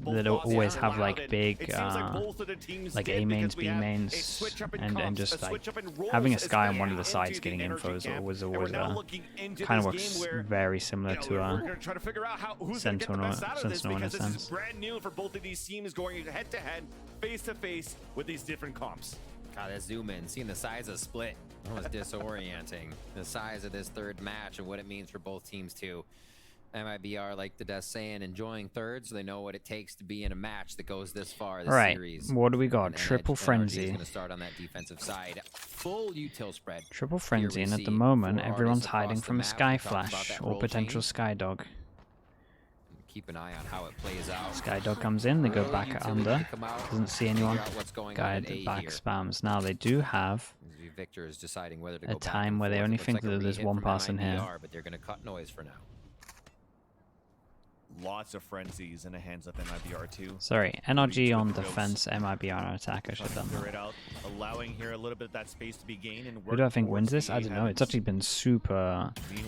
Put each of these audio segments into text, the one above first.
that always have like big like A mains, B mains, and just like having a Sky on one of the sides getting info was always kind of works very similar to Sentinel in a sense. Brand new for both of these teams going head to head, face to face with these different comps. God, that zoom in, seeing the size of split was disorienting. The size of this third match and what it means for both teams too. MIBR, like the Death saying, enjoying third, so they know what it takes to be in a match that goes this far this series. What do we got? And Triple NRG Frenzy. is going to start on that defensive side. Full util spread. Triple Frenzy, and at the moment, everyone's hiding from a Sky Flash or potential Sky Dog. Keep an eye on how it plays out. Sky Dog comes in, they go back under. Doesn't see anyone. Guide back spams. Now they do have Victor is deciding whether to a time where they only think that there's one person here. But they're going to cut noise for now. Lots of frenzies in the hands of MIBR too. Sorry, NRG on defense, MIBR on attack. I should have done that. Allowing here a little bit of that space to be gained and who do I think wins this? I don't know. It's actually been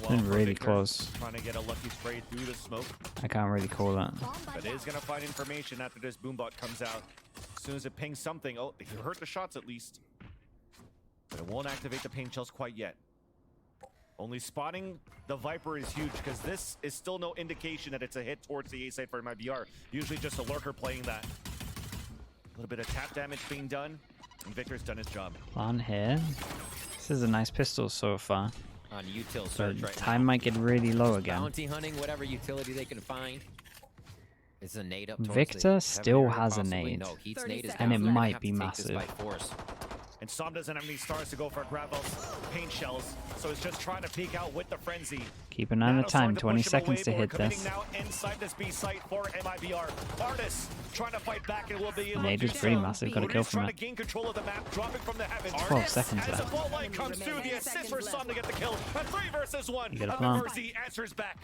been really close. Trying to get a lucky spray through the smoke. I can't really call that. But it is going to find information after this boombot comes out. As soon as it pings something, oh, if you hurt the shots at least. But it won't activate the pain shells quite yet. Only spotting the Viper is huge because this is still no indication that it's a hit towards the A side for MIBR. Usually just a lurker playing that. A little bit of tap damage being done, and Victor's done his job. On here. This is a nice pistol so far. On util search right time now. Might get really low again. Bounty hunting, whatever utility they can find. It's a nade up. Victor still has a nade, and it might be massive. And Som doesn't have any stars to go for Gravel's paint shells, so he's just trying to peek out with the frenzy. Keep an eye on the time, 20 seconds to hit this. Now inside this B site for MIBR. Artis trying to fight back and will be able Nade to was do pretty so. massive, got a kill from Trying it. to gain control of the map, dropping from the heavens. 12 seconds as left. the ball line comes through, the assist for Som to get the kill. A 3 versus 1. You got a plan. Mercy answers back.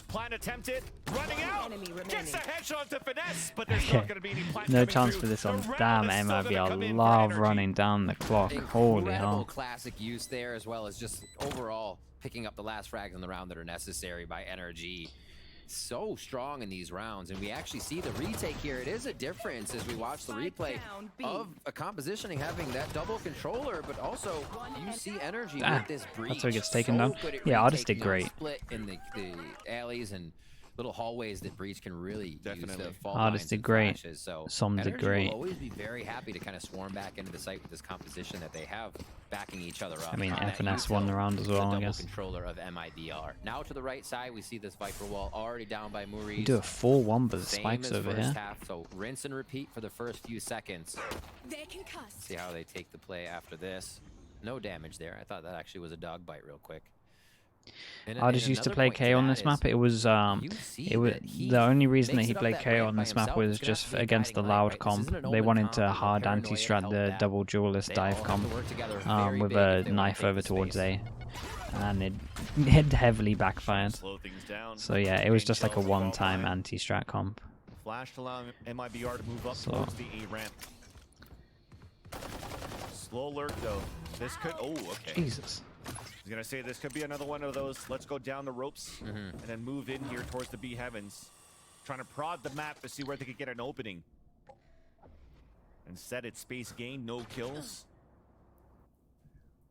Plan attempted, running out, gets a headshot to finesse, but there's not going to be any plan. No chance for this one. Damn, MIBR love running down the clock. Holy hell. Classic use there, as well as just overall picking up the last frags in the round that are necessary by NRG. So strong in these rounds, and we actually see the retake here. It is a difference as we watch the replay of a compositioning having that double controller, but also you see NRG with this breach. That's how he gets taken down. Yeah, Artis did great. Split in the alleys and little hallways that Breach can really use the fall Artis did great. Flashes. So Som did great. will always be very happy to kind of swarm back into the site with this composition that they have, backing each other up. I mean, FNS won the round as well, I guess. Controller of MIBR. Now to the right side, we see this Viper wall already down by Maurice. We do a 4-1, but the spikes over here. Half, so rinse and repeat for the first few seconds. See how they take the play after this. No damage there. I thought that actually was a dog bite real quick. I just used to play KO on this map. It was the only reason that he played KO on this map was just against the loud comp. They wanted to hard anti-strat the double duelist dive comp with a knife over towards A, and it heavily backfired. So yeah, it was just like a one-time anti-strat comp. Flash to allow MIBR to move up towards the A ramp. Slow lurk though. This could. Oh, okay. Jesus. I was gonna say this could be another one of those. Let's go down the ropes and then move in here towards the B heavens, trying to prod the map to see where they could get an opening. Instead, it's space gain, no kills,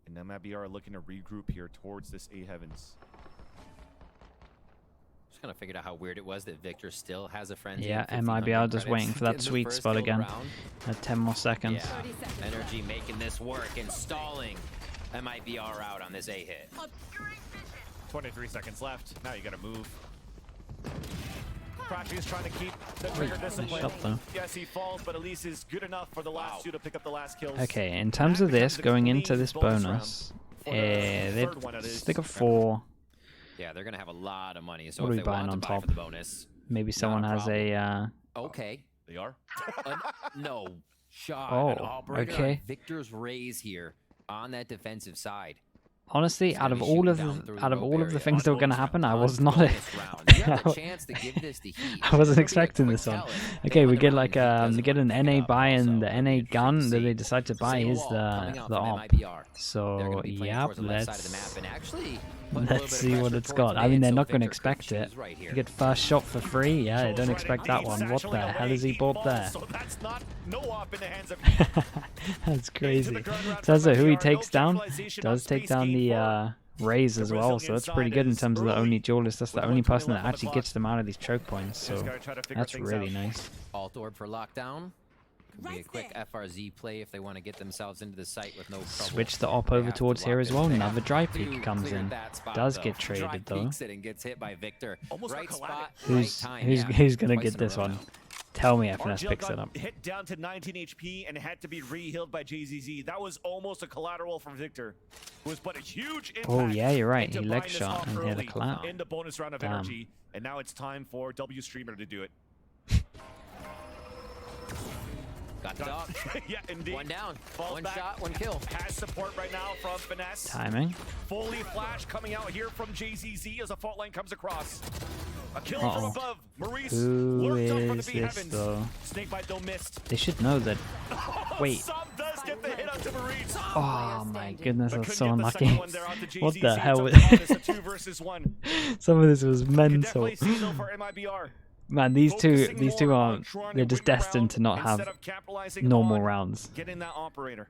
and MIBR are looking to regroup here towards this A heavens. Just kind of figured out how weird it was that Victor still has a frenzy. Yeah, MIBR just waiting for that sweet spot again. 10 more seconds. Yeah, NRG making this work and stalling. MIBR out on this A hit. 23 seconds left. Now you gotta move. Crashy is trying to keep the trigger discipline. Yes, he falls, but at least is good enough for the last two to pick up the last kills. Okay, in terms of this, going into this bonus, they got 4. Yeah, they're gonna have a lot of money. So what are if we they buying want on to buy top? for the bonus, maybe someone has a. Okay. They are. No shot. Oh, An operator okay. on Victor's raise here on that defensive side. Honestly, out of all of the things that were gonna happen, I was not. I wasn't expecting this one. Okay, we get like we get an NA buy, and the NA gun that they decide to buy is the op. So yeah, let's see what it's got. I mean, they're not gonna expect it. You get first shot for free. Yeah, they don't expect that one. What the hell has he bought there? That's crazy. Tells who he takes down. Does take down the Raze as well, so that's pretty good in terms of the only duelist. That's the only person that actually gets them out of these choke points, so that's really nice. Alt orb for lockdown. Could be a quick FRZ play if they want to get themselves into the site with no trouble. Switch the op over towards here as well. Another dry peek comes in. Does get traded though. Who's gonna get this one? Tell me FNS picks it up. Hit down to 19 HP and had to be re-healed by JZZ. That was almost a collateral from Victor. It was but a huge impact. Oh yeah, you're right. He leg shot and hit a collapse. In the bonus round of NRG, and now it's time for W Streamer to do it. Got the dog. Yeah, indeed. One down. Falls one back. shot, one kill. Has support right now from Finesse. Timing. Fully flash coming out here from JZZ as a fault line comes across. A kill from above. Maurice lurked up from the B heavens. Though? Snakebite though missed. They should know that. Wait. Some does get the hit out to Maurice. Oh my goodness, that's so unlucky. What the JZZ. hell? It's a 2 versus 1. Some of this was mental. Definitely see though for MIBR. Man, these two aren't. They're just destined to not have normal rounds. Getting that operator.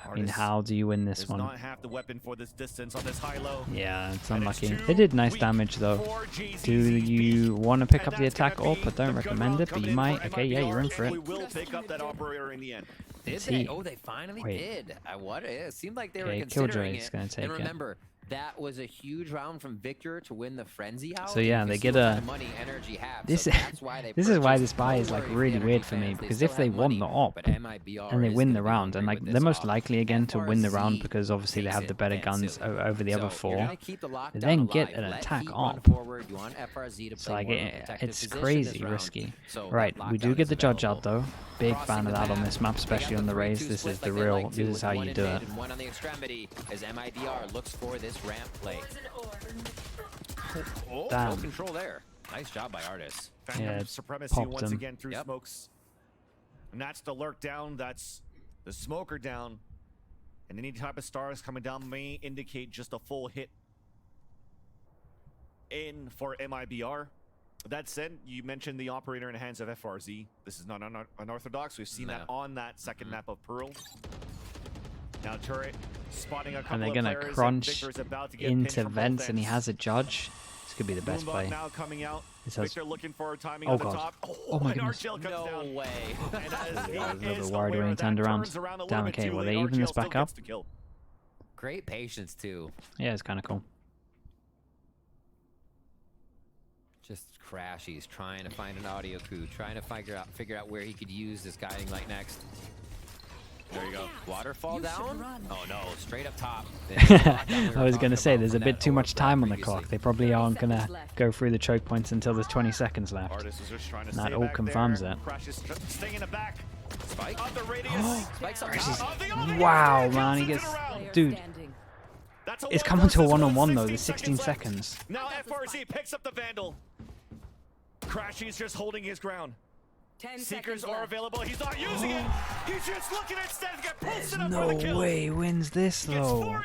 I mean, how do you win this one? Not have the weapon for this distance on this high-low. Yeah, it's unlucky. They did nice damage though. Do you want to pick up the attack op? I don't recommend it, but you might. Okay, yeah, you're in for it. We will pick up that operator in the end. Did they? Oh, they finally did. It seemed like they were considering it. Gonna take and remember, that was a huge round from Victor to win the frenzy out. So yeah, they get a. This is why this buy is like really weird for me, because if they won the op and they win the round, and like they're most likely again to win the round because obviously they have the better guns over the other four, they then get an attack op. So like it's crazy risky. Right, we do get the judge out though. Big fan of that on this map, especially on the Raze. This is the real. This is how you do it. One on the extremity as MIBR looks for this ramp play. Damn. No control there. Nice job by Artis. Yeah, supremacy once again through smokes. And that's the lurk down. That's the smoker down. And any type of stars coming down may indicate just a full hit in for MIBR. That said, you mentioned the operator in the hands of FRZ. This is not unorthodox. We've seen that on that second map of Pearl. Now turret spotting a couple and they're of gonna players, crunch and into vents, and he has a judge. This could be the best play. Now coming out. This has... Victor looking for timing oh on the god! top. Oh my goodness! No way! I was a little bit worried when he turned around. Damn. Okay, well they even this back up. Great patience too. Yeah, it's kind of cool. Just crash. He's trying to find an audio coup, trying to figure out where he could use this guiding light next. There you go. Waterfall down? Oh no, straight up top. I was going to say, there's a bit too much time on the clock. They probably aren't going to go through the choke points until there's 20 seconds left. And that all confirms it. Wow, man, he gets... Dude, it's coming to a one-on-one though, there's 16 seconds. Now FRZ picks up the Vandal. Crashy's just holding his ground. Seekers are available. He's not using it. He's just looking at instead to get posted up for the kill. No way he wins this though.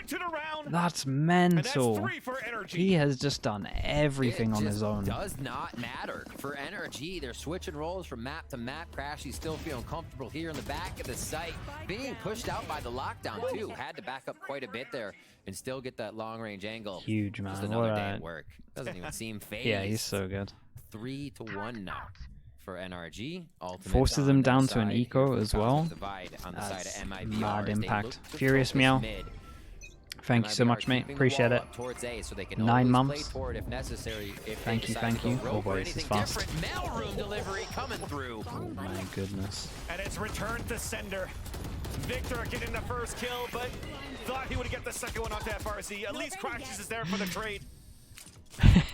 That's mental. And that's 3 for NRG. He has just done everything on his own. It does not matter for NRG. They're switching roles from map to map. Crashy's still feeling comfortable here in the back of the site, being pushed out by the lockdown too. Had to back up quite a bit there and still get that long range angle. Huge, man. Just another day at work. Doesn't even seem phased. Yeah, he's so good. 3-1 now for NRG. Forces them down to an eco as well. That's mad impact. Furious Meow. Thank you so much, mate. Appreciate it. 9 months. Thank you. Oh boy, this is fast. Oh my goodness. And it's returned to sender. Victor getting the first kill, but thought he would get the second one onto FRZ. At least Crashes is there for the trade.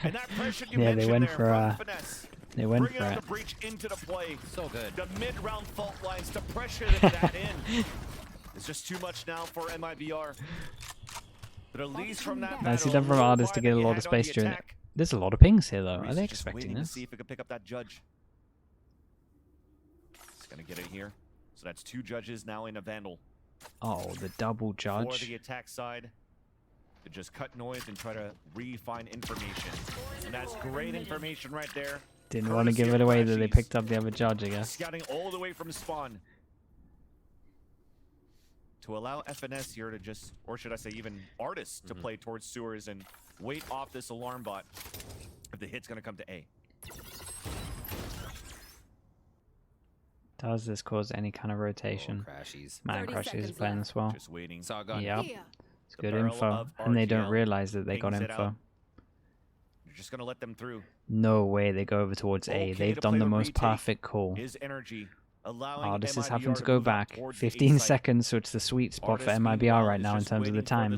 And that pressure you yeah, they went for They went for it. The breach into the play. So good. The mid-round fault lines to pressure that in. It's just too much now for MIBR. But at least from that Nicely battle, done from Artist to get a lot of space during it. There's a lot of pings here, though. Are they expecting this? To see if it can pick up that judge. It's gonna get it here. So that's 2 judges now in a Vandal. Oh, the double judge. For the attack side, to just cut noise and try to refine information. And that's great information right there. Didn't want to give it away that they picked up the other judge, I guess. Scouting all the way from spawn. To allow FNS here to just, or should I say even Artists, to play towards sewers and wait off this alarm bot if the hit's going to come to A. Does this cause any kind of rotation? Man, Crashies is playing as well. Just waiting. Yep. It's good info. And they don't realize that they got info. You're just going to let them through. No way they go over towards A. They've done the most perfect call. Is NRG. Artist is having to go back. 15 seconds, so it's the sweet spot for MIBR right now in terms of the time.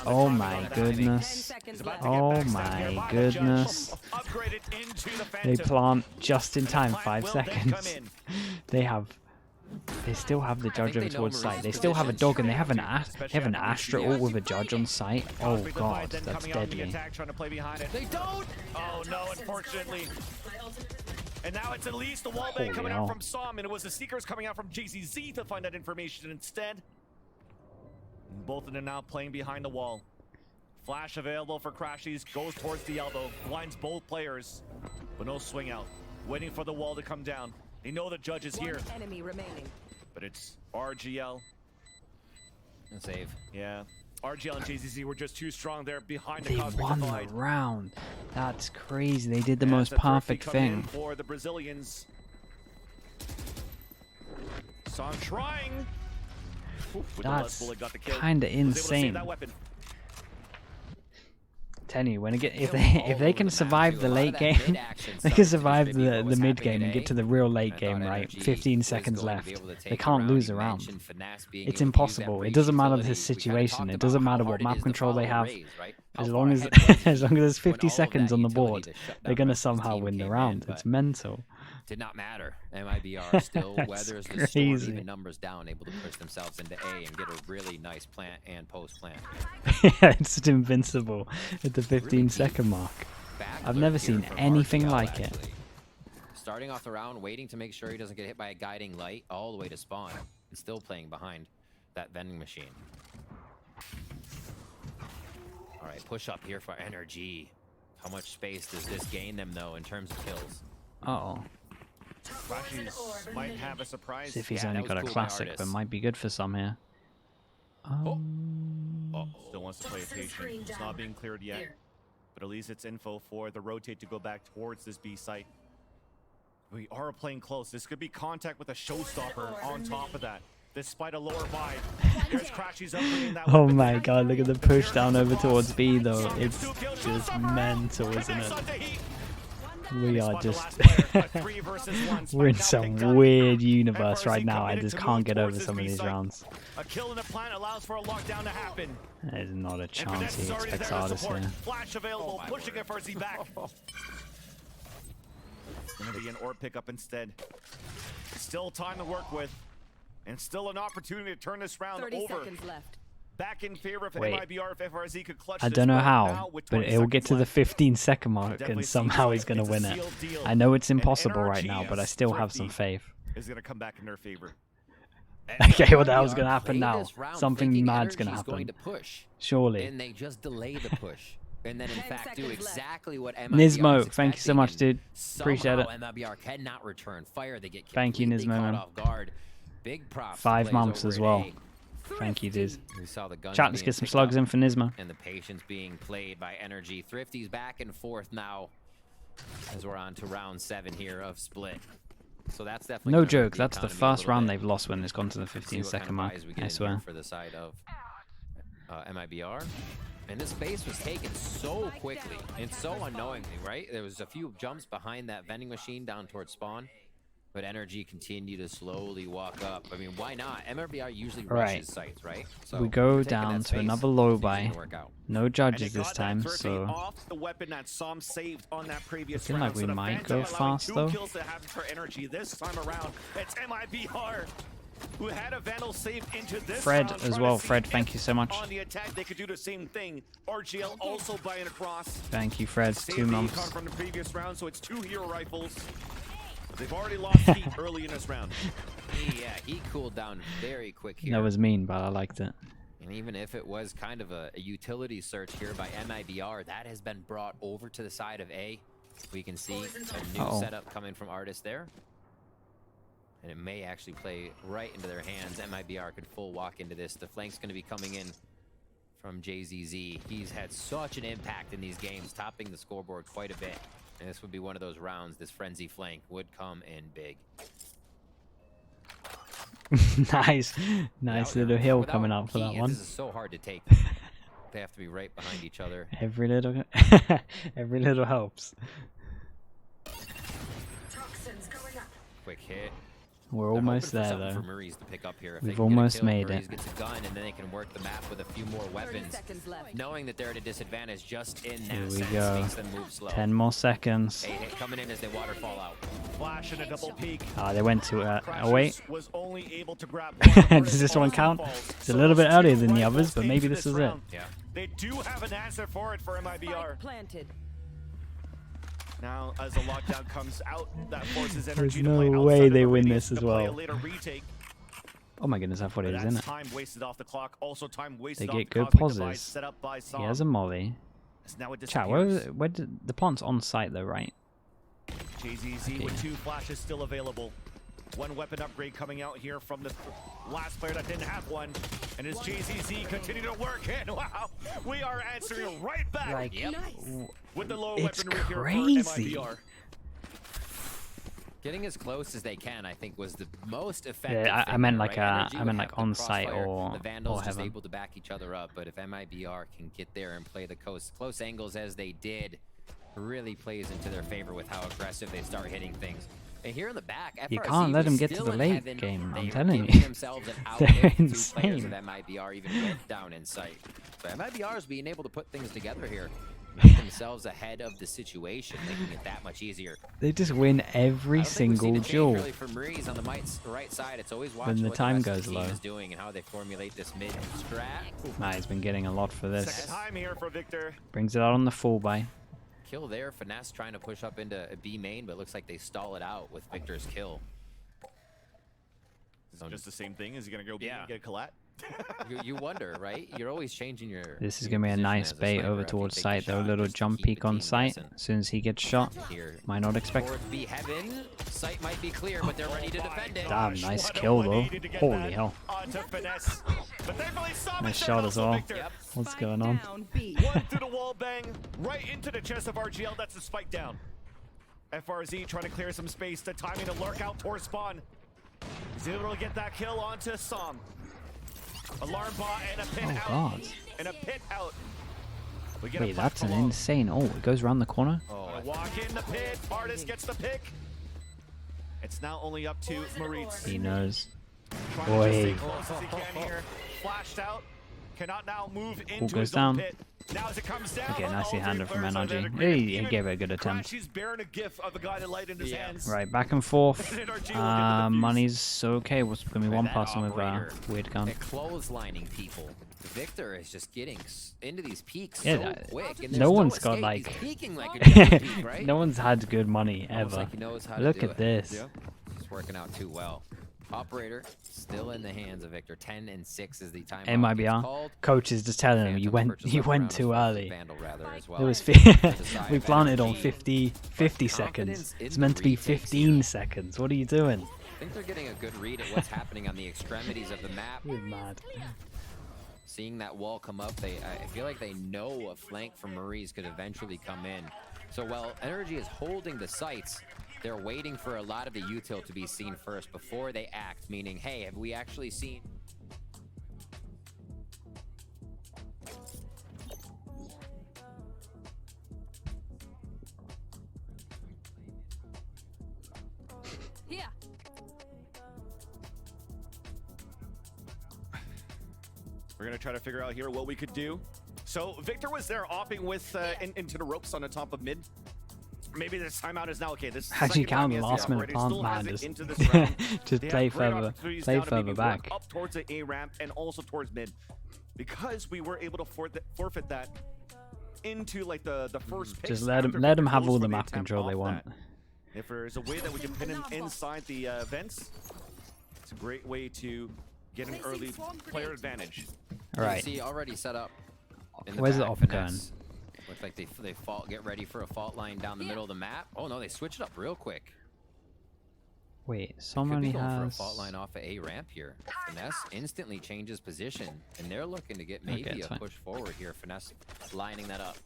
Oh my goodness. Oh my goodness. They plant just in time, 5 seconds. They still have the judge over towards site. They still have a dog and they have an Astra ult with a judge on site. Oh god, that's deadly. They don't! Oh no, unfortunately. And now it's at least the wallbang coming out from Som, and it was the Seekers coming out from JZZ to find that information instead. Both of them now playing behind the wall. Flash available for Crashies, goes towards the elbow, blinds both players, but no swing out. Waiting for the wall to come down. They know the judge is here. Enemy remaining. But it's RGL. Save. Yeah. RGL and JZZ were just too strong there behind the They Cosmic won the Divide. round. That's crazy. They did the most perfect thing. For the Brazilians. Son trying. That's kind of insane. Tell you, when if they can survive the late game, they can survive the mid game and get to the real late game, right? 15 seconds left. They can't lose a round. It's impossible. It doesn't matter the situation. It doesn't matter what map control they have. As long as as long as there's 50 seconds on the board, they're gonna somehow win the round. It's mental. Did not matter. MIBR still weathers the storm, even numbers down, able to push themselves into A and get a really nice plant and post plant. Yeah, it's just invincible at the 15-second mark. I've never seen anything like it. Starting off the round, waiting to make sure he doesn't get hit by a guiding light all the way to spawn, and still playing behind that vending machine. All right, push up here for NRG. How much space does this gain them, though, in terms of kills? Uh-oh. Crashies might have a surprise. See if he's only got a classic, but might be good for some here. Still wants to play a patient. It's not being cleared yet. But at least it's info for the rotate to go back towards this B site. We are playing close. This could be contact with a showstopper on top of that. Despite a lower buy. There's Crashies upgrading that Oh my god, look at the push down over towards B though. It's just mental, isn't it? We are just we're in some weird universe right now. I just can't get over some of these rounds. A kill in the plant allows for a lockdown to happen. There's not a chance he expects Artist here. Flash available, pushing it for Z back. It's gonna be an orb pickup instead. Still time to work with, and still an opportunity to turn this round 30 over. seconds left. Back in favor of Wait. MIBR if FRZ could clutch I this don't know one how, now with but 20 it will get to the seconds 15-second mark and somehow he's going to win it. I know it's impossible right now, but I still have some faith. is going to come back in their favor. Okay, what the hell's going to happen now? Something mad's going to happen. Surely. And they just delay the push. And then, in fact, do exactly what MIBR Nismo, thank you so much, dude. Appreciate it. MIBR cannot return fire. They get Thank you, Nismo, man. off guard. Big props. 5 months as well. Thank you, dude. We saw the guns Chat, let's being get some picked slugs up in for Nismo. and the patience being played by NRG. Thrifty's back and forth now as we're on to round 7 here of split. So that's definitely No joke, that's the first round they've lost when it's gone to the 15-second mark, I swear. For the side of MIBR. And this base was taken so quickly and so unknowingly, right? There was a few jumps behind that vending machine down towards spawn. But NRG continue to slowly walk up. I mean, why not? MIBR usually rushes sites, right? So we go down to another low buy. No judges this time, so off the weapon that Som saved on that previous looking like we might go fast though. Kills to have for NRG this time around. It's MIBR. who had a Vandal save into this Fred round, as trying well. to see Fred, if thank you so much. On the attack, they could do the same thing. RGL also buying across. Thank you, Fred. Save 2 the months. econ from the previous round, so it's 2 hero rifles. They've already lost heat early in this round. Yeah, he cooled down very quick here. That was mean, but I liked it. And even if it was kind of a utility search here by MIBR, that has been brought over to the side of A. We can see a new setup coming from Artist there. And it may actually play right into their hands. MIBR could full walk into this. The flank's going to be coming in from JZZ. He's had such an impact in these games, topping the scoreboard quite a bit. And this would be one of those rounds, this frenzy flank would come in big. nice little hill coming up for that one. This is so hard to take. They have to be right behind each other. Every little helps. Quick hit. We're almost there though. For Maurice to pick up here. If We've they can get a almost kill, made Maurice it. Gets a gun, and then they can work the map with a few more weapons. Knowing that they're at a disadvantage just in Here that we sense go. makes them move slow. 10 more seconds. A hit coming in as they waterfall out. Flash and a double peek. Ah, they went to wait. Crashes was only able to grab Does this one count? It's a little bit earlier than the others, but maybe this is it. Yeah. They do have an answer for it for MIBR. Planted. Now, as the lockdown comes out, that forces NRG There's to no play way outside of they the win radius this as to play a well. later retake. Oh my goodness, I thought it But was in that's it. time wasted off the clock. Also time They wasted off get the good cosmic device pauses. set up by He Som. has a molly. As now it Chat, disappears. where did the plant's on site though, right? JZZ Okay. with 2 flashes still available. 1 weapon upgrade coming out here from the last player that didn't have one. And as JZZ continue to work in, wow, we are answering right back Like, with the low it's weaponry here crazy. for MIBR. Getting as close as they can, I think, was the most effective. Yeah, I thing meant there, like right? I NRG would meant like have the on site crossfire, or the Vandals just heaven. able to back each other up. But if MIBR can get there and play the close angles as they did, really plays into their favor with how aggressive they start hitting things. And here in the back, You FRZ can't let was them get to still the in late heaven. game, I'm They were telling giving you. themselves an out They're if the 2 players insane. of MIBR even went down in sight. So MIBR is being able to put things together here, make themselves ahead of the situation, making it that much easier. They just win every I don't think we've single seen a change duel. really for Maurice on the right side. It's always When watching the what time rest of goes the team low. is doing and how they formulate this mid strat. Nah, he's been getting a lot for this. Second time here for Victor. Brings it out on the full buy. Kill there. Finesse trying to push up into a B main, but it looks like they stall it out with Victor's kill. Is it just the same thing? Is he going to go B and get a collat? You wonder, right? You're always changing your. This is your going to be a position nice as a bait sniper over after you towards take the site though. A shot, little just to jump keep the peek on team site. guessing. As soon as he gets shot. Here. Might not expect. Towards B heaven. Sight might be clear, but they're ready to defend it. Damn, nice kill though. Holy hell. Onto Finesse. But thankfully, Som Nice is shot there as also, well. Victor. Yep. What's Spike going on? down, B. One through the wall bang, right into the chest of RGL. That's the spike down. FRZ trying to clear some space. The timing to lurk out towards spawn. He's able to get that kill onto Som. Alarm bot and a pit Oh out. god. And a pit out. We get a Wait, fight that's an below. insane. Oh, it goes around the corner. Oh, A walk in the pit. Artist gets the pick. It's now only up to Maurice. He knows. Trying to just stay Boy. close as he can here. Flashed out. Cannot now move into goes his own down. pit. Now as it comes down. Okay, nicely all handed 3 from players on NRG. there. He gave it a good attempt. Crashy's bearing a gif of a guy that light in his hands. Right, back and forth. NRG will get the defuse. Money's okay. What's gonna be one that person with a operator. weird gun? They're clotheslining people. Victor is just getting into these peaks Yeah, so that- quick. And no there's one's got, escape. like- He's peeking like a giant peak, right? No one's had good money Almost ever. like he knows how to Look do at it. this. Yeah. It's working out too well. Operator still in the hands of Victor. 10-6 is the time. MIBR. Coach is just telling him you went too early. Vandal, rather, as well. It was we planted on 50 seconds. It's meant to be 15 seconds. What are you doing? I think they're getting a good read at what's happening on the extremities of the map. You're mad. Seeing that wall come up, I feel like they know a flank from Maurice could eventually come in. So while NRG is holding the sites, they're waiting for a lot of the util to be seen first before they act, meaning, hey, have we actually seen... Here. We're gonna try to figure out here what we could do. So Victor was there opping with into the ropes on the top of mid. maybe this timeout is now okay. This is Actually, second time count he the has last minute operated, plant, still has man. it Just, into this round. just They play have great further, opportunities play now to maybe further work back. up towards the A ramp and also towards mid, because we were able to forfeit that into like the first picks. Just let after them Victor have goes all for the map attempt control they off want. that. If there's a way that we can pin him inside the vents, it's a great way to get an early player advantage. All right. You see, already set up. In Where's the back, op Finesse. Looks like they get ready for a fault line down the middle of the map. Oh no, they switched it up real quick. Wait, Could someone be going for a has. fault line off of A ramp here. Finesse instantly changes position, and they're looking to get maybe it's a fine. push forward here. Finesse lining that up.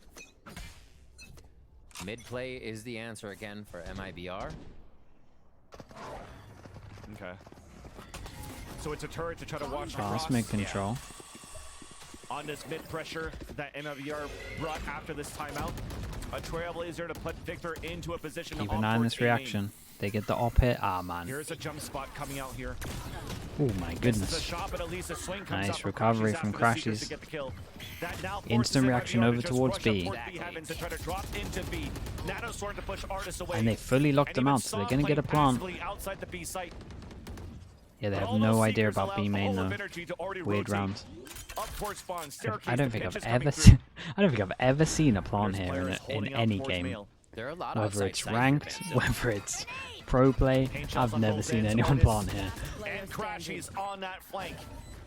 Mid play is the answer again for MIBR. Okay. So it's a turret to try to watch Fast across. mid control. On this mid pressure that MIBR brought after this timeout. A Trailblazer to put Victor into a position. Keep off an eye on towards this A main. reaction. They get the op hit. Ah, man. Here's a jump spot coming out here. Oh my This is a goodness. shot, but at least a swing comes Nice out from recovery Crashes from after the Seekers Crashes. to get the kill. That now forces Instant MIBR reaction to over just towards rush up B. towards B heaven to try to drop into B. Nanosword to push Artis away. And they fully locked And them even out, so they're Saw gonna get a playing plant. passively outside the B site. Yeah, they But have all no those idea Seekers about B allow main all of though. energy to already Weird rotate round. up towards spawn. Staircase, I don't the think I've pitch is ever coming seen. through. I don't think I've ever seen a plant First here player is in holding out any towards game. Mail. There are a lot of Whether outside it's sight ranked, for whether it's pro play, Paint I've never both seen ends, anyone Artis plant here. And Crashies on that flank.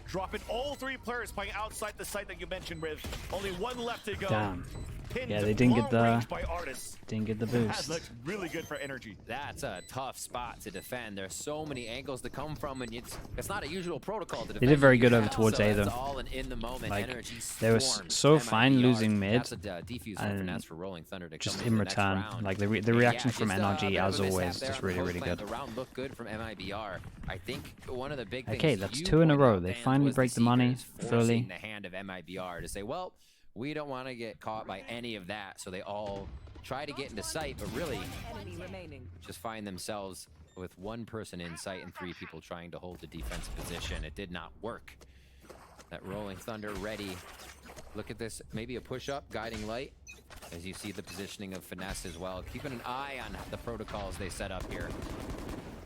Dropping all three players playing outside the site that you mentioned, Riv. Only one left to go. Damn. Pinned Yeah, they didn't get long the- range by Artis. Didn't get the That boost. looks really good for energy. That's a tough spot to defend. There's so many angles to come from, and it's not a usual protocol to defend. They did very good Yeah, over towards so A, that's though. all an in the moment Like, energy they were storm. so fine MIBR, losing mid, That's a defuse for and Finesse for Rolling Thunder to just come in the next return, round. like the And reaction yeah, from just, NRG a bit of as a mishap always, there just on the really really post-plant. good. The round looked good from MIBR. I think one of the big Okay, things that's you 2 in a pointed row. out, They Vance, finally was break the money Seekers fully. forcing the hand of MIBR to say, well, we don't want to get caught by any of that, so they all try to get into sight, but really just find themselves with one person in sight and 3 people trying to hold the defensive position. It did not work. That Rolling Thunder ready. Look at this, maybe a push-up, guiding light, as you see the positioning of Finesse as well. Keeping an eye on the protocols they set up here,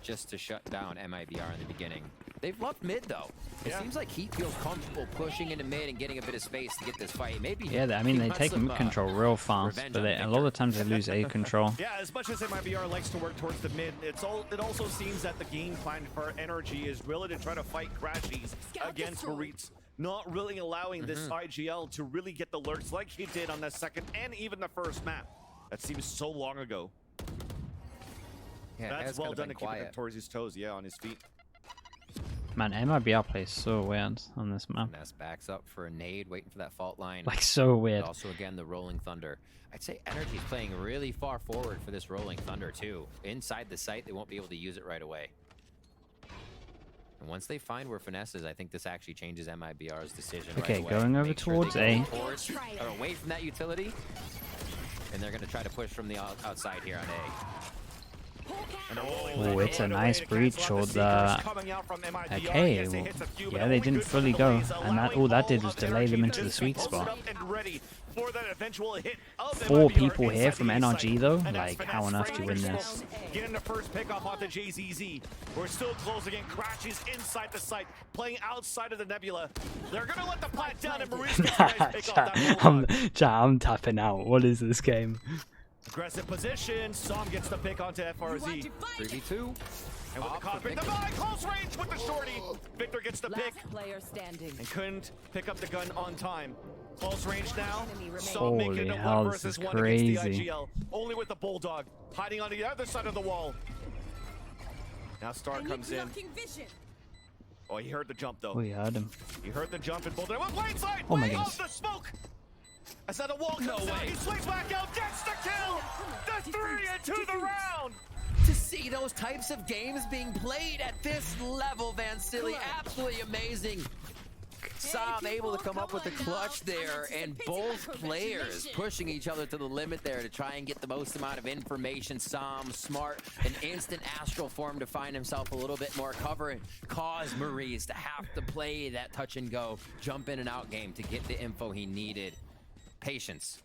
just to shut down MIBR in the beginning. They've left mid though. It seems like Heat feels comfortable pushing into mid and getting a bit of space to get this fight. Maybe Yeah, I mean he they wants take some, mid control real fast, revenge but on a lot of Victor. times they lose A control. Yeah, as much as MIBR likes to work towards the mid, it also seems that the game plan for NRG is really to try to fight Crashies against Maritz, not really allowing this IGL to really get the lurks like he did on the second and even the first map. That seems so long ago. Yeah, That's Hez well could've done been to keep it quiet. towards his toes, yeah, on his feet. Man, MIBR plays so weird on this map. Finesse backs up for a nade, waiting for that fault line. Like so weird. But also again the Rolling Thunder. I'd say Energy's playing really far forward for this Rolling Thunder too. Inside the site, they won't be able to use it right away. And once they find where Finesse is, I think this actually changes MIBR's decision Okay, right away. going over Make sure towards they go A. towards, or away from that utility. And they're going to try to push from the outside here on A. Oh, it's a nice breach or the... Okay, well, yeah, they didn't fully go, and that all that did was delay them into the sweet spot. 4 people here from NRG though, like how on earth do you win this? Getting the first pick off onto JZZ. We're still closing in. Crashes inside the site, playing outside of the nebula. They're gonna let the plant down, and Maurice gets a nice pick off that I'm tapping out. What is this game? aggressive position. Som gets the pick onto FRZ. 3v2. And with the cockpit, the close range with the shorty. Victor gets the pick and couldn't pick up the gun on time. Close range now. Som making Holy it a hell, 1 this is versus 1 against the crazy. IGL. Only with the Bulldog hiding on the other side of the wall. Now Star comes in. Oh, he heard the jump though. We heard him. He heard the jump and Bulldog. Blindside! Oh my Way goodness. off the smoke! As that the wall comes out, he swings back out, gets the kill! The 3 into the round! To see those types of games being played at this level, Van Silly, absolutely amazing. Sam able to come up with the clutch there, and both players pushing each other to the limit there to try and get the most amount of information. Sam smart, an instant astral form to find himself a little bit more cover and cause Maurice to have to play that touch and go, jump in and out game to get the info he needed. Patience.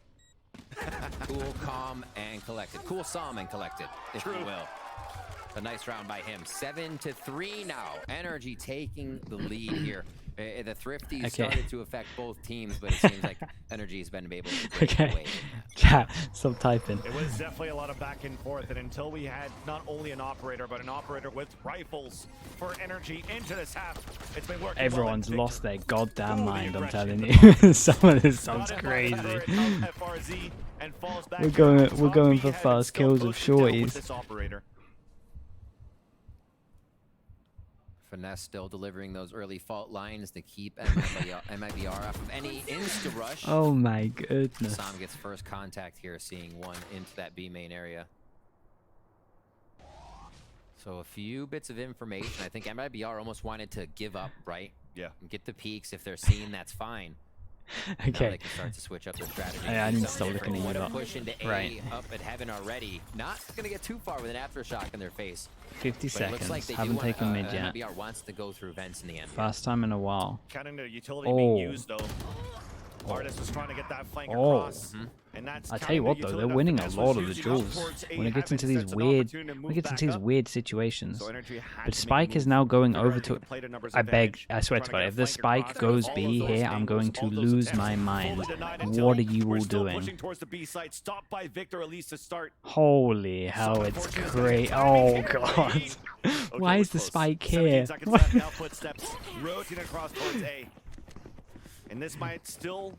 Cool, calm, and collected. Cool, calm, and collected, if you will. A nice round by him. 7-3 now. NRG taking the lead here. The Thrifties started to affect both teams, but it seems like NRG has been able to break away. Chat, stop typing. It was definitely a lot of back and forth, and until we had not only an operator, but an operator with rifles for NRG into this half, it's been working. Everyone's lost their goddamn mind, I'm telling you. Some of this sounds crazy. We're going for fast kills of shorties. Finesse still delivering those early fault lines to keep MIBR off of any insta-rush. Oh my goodness. Sam gets first contact here, seeing one into that B main area. So a few bits of information. I think MIBR almost wanted to give up, right? Yeah. And get the peaks. If they're seeing, that's fine. Okay. Now they can start to switch up their strategy. I need to stop looking at you What a up. push into A, up at heaven already. Not going to get too far with an aftershock in their face. 50 But it looks seconds. like they Haven't taken mid yet. MIBR wants to go through vents in the end. First time in a while. Counting the utility being used, though. Artist was trying to get that flank across. And that's I tell you what though, they're winning a lot of the duels when it gets into these weird situations. But Spike is now going over to. I swear to God, if the Spike goes B here, I'm going to lose my mind. What are you all doing? Holy hell, it's great! Oh God, why is the Spike here? And this might still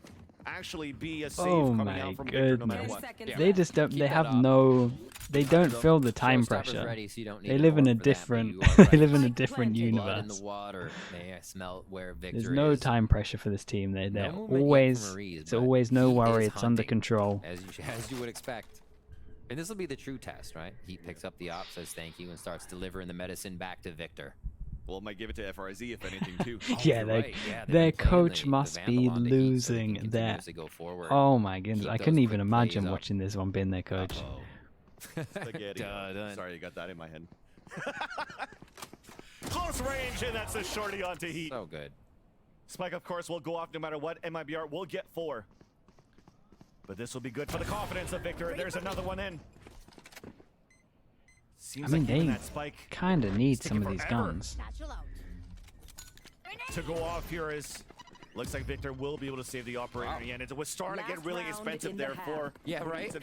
actually be a save coming out from goodness. Victor. They just don't. They have no. They don't feel the time pressure. Ready, so you don't need They live in a for that, different. but you are They right. live in a different Blood in the universe. water. May I smell where Victor There's no is. time pressure for this team. They're No movement yet always. from Maurice, It's but always no he worry. is It's under hunting, control. as you would expect. And this will be the true test, right? He picks up the op, says thank you, and starts delivering the medicine back to Victor. Well, might give it to FRZ if anything too. Yeah, You're right. Yeah, they've their been playing coach the must be Vandal on the heat so he can losing continue their. to go forward. Oh my goodness! Keep I those couldn't even quick imagine plays up. watching this one being their coach. Spaghetti. Done. Sorry, you got that in my head. Close range, and that's a shorty onto heat. So good. Spike, of course, will go off no matter what. MIBR will get 4. But this will be good for the confidence of Victor. There's another one in. Seems I mean, like even they that Spike kind of need it's some of taking these forever. guns. Satchel out. to go off here is looks like Victor will be able to save the operator in the end. It was starting to get really expensive there for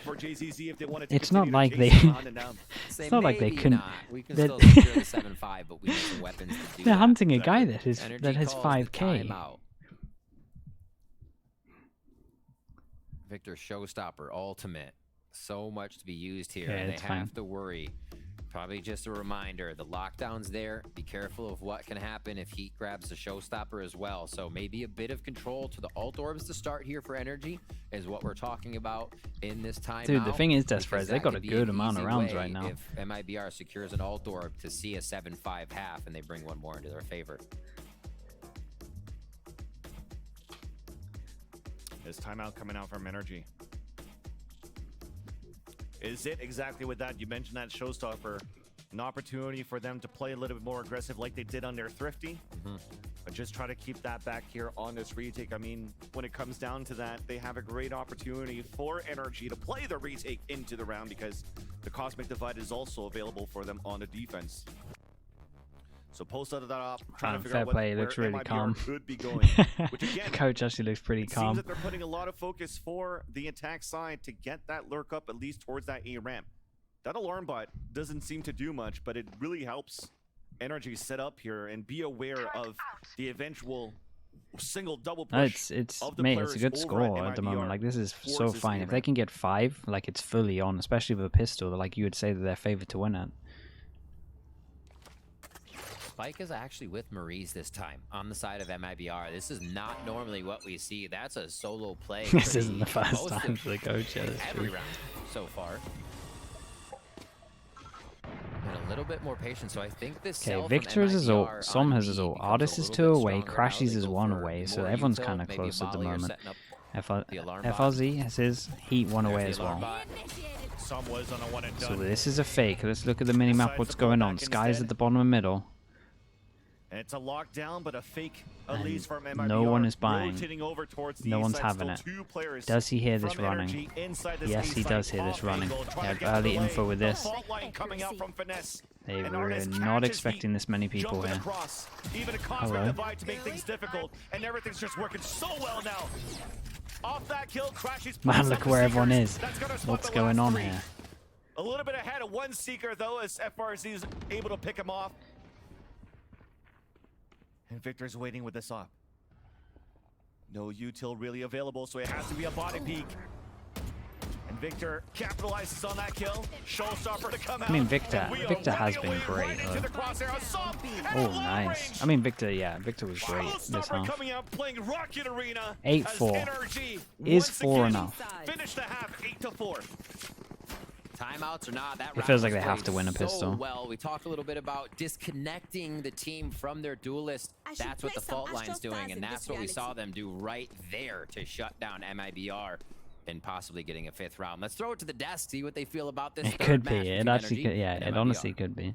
for JZZ if they wanted to. It's not like they. It's not like they couldn't. We can still secure the 7-5, but we need some weapons to do They're that. hunting a guy that has NRG that has calls the 5K. timeout. Victor Showstopper Ultimate. So much to be used here, Yeah, and they it's have fine. to worry. Probably just a reminder, the lockdown's there. Be careful of what can happen if Heat grabs the Showstopper as well. So maybe a bit of control to the ult orbs to start here for NRG is what we're talking about in this timeout. Dude, the thing is, because Desprez, they that got a could be good an amount of easy rounds way right now. If MIBR secures an ult orb to see a 7-5 half and they bring one more into their favor. There's timeout coming out from NRG. Is it exactly with that? You mentioned that Showstopper. An opportunity for them to play a little bit more aggressive like they did on their Thrifty. But just try to keep that back here on this retake. I mean, when it comes down to that, they have a great opportunity for NRG to play the retake into the round because the Cosmic Divide is also available for them on the defense. So post out of that up, trying to figure Fair out play, where looks really MIBR calm. could be going. Which again, Coach actually looks pretty it seems calm. that they're putting a lot of focus for the attack side to get that lurk up at least towards that A ramp. That alarm bot doesn't seem to do much, but it really helps NRG set up here and be aware of the eventual single double No, push. it's of the mate, it's a players good over at score at the moment. MIBR Like this is so towards this fine. A If they ramp. can get 5, like it's fully on, especially with a pistol, like you would say that they're favored to win it. Spike is actually with Maurice this time on the side of MIBR. This is not normally what we see. That's a solo play. This isn't the first most time of for the coach. Yeah, that's every true. round so far. And a little bit more patience. So I think this. Okay, Victor has his ult, Som has his ult, Artist is 2 away, Crashies is 1 away, so everyone's kind of close at the moment. FRZ has his, Heat 1 away as well. Some was on a one and So done. this is a fake. Let's look at the minimap. What's going on? Sky's at the bottom and middle. And it's a lockdown, but a fake And Elise from MIBR. no one is buying. Rotating over towards the No east one's side. having Still it. two players Does he hear this from running? NRG inside this Yes, A he site. does hear this Off running. angle, They trying have to get out of early the way. info with this. Fault line coming out from Finesse. They And were Artist not catches expecting Heat, this many people jumping here. across. Even a cosmic Hello. divide to make things difficult, and everything's just working so well now. Off that kill, Crashy's Man, pulls look up the where everyone Seekers. is. That's gonna spot What's the going last on three. here? A little bit ahead of one Seeker though, as FRZ is able to pick him off. And Victor's waiting with this op. No util really available, so it has to be a body peek. And Victor capitalizes on that kill. Showstopper to come out. I mean, Victor And we are has running been away great, right into though. the crosshair. Assault and Oh, long nice. range. I mean, Victor, yeah, Victor was great this Showstopper half. coming out playing Rocket Arena. 8-4. as NRG Is once 4 again enough? Finish the half 8-4. Timeouts or not, that It round feels like was they have played to win a so pistol. well. We talked a little bit about disconnecting the team from their duelist. That's what the fault line's doing, and that's what we saw them do right there to shut down MIBR and possibly getting a 5th round. Let's throw it to the desk, see what they feel about this. It third could match be. It between actually NRG could. Yeah, and it MIBR. honestly could be.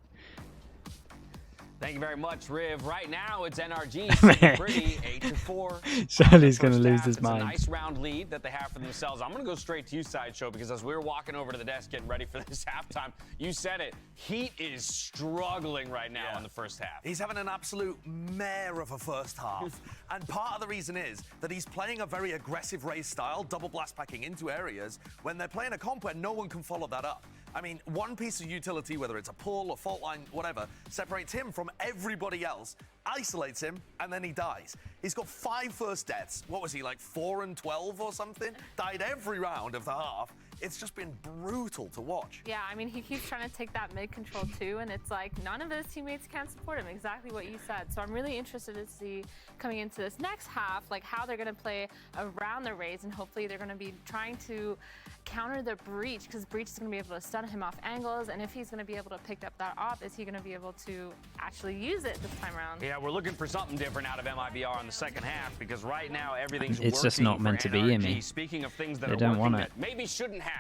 Thank you very much, Riv. Right now, it's NRG sitting pretty 8-4. Charlie's gonna First lose half, his it's mind. a nice round lead that they have for themselves. I'm gonna go straight to you, Sideshow, because as we were walking over to the desk getting ready for this halftime, you said it. Heat is struggling right now in the first half. He's having an absolute mare of a first half. And part of the reason is that he's playing a very aggressive race style, double blast packing into areas, when they're playing a comp where no one can follow that up. I mean, one piece of utility, whether it's a pull, a fault line, whatever, separates him from everybody else, isolates him, and then he dies. He's got 5 first deaths. What was he, like 4 and 12 or something? Died every round of the half. It's just been brutal to watch. Yeah, I mean, he keeps trying to take that mid control too, and it's like none of his teammates can support him, exactly what you said. So I'm really interested to see coming into this next half, like how they're going to play around the Rays, and hopefully they're going to be trying to counter the Breach, because Breach is going to be able to stun him off angles, and if he's going to be able to pick up that op, is he going to be able to actually use it this time around? Yeah, we're looking for something different out of MIBR in the second half, because right now everything's It's just working not for meant to be, NRG. Amy. Speaking of things that They are don't working want it. that maybe shouldn't have,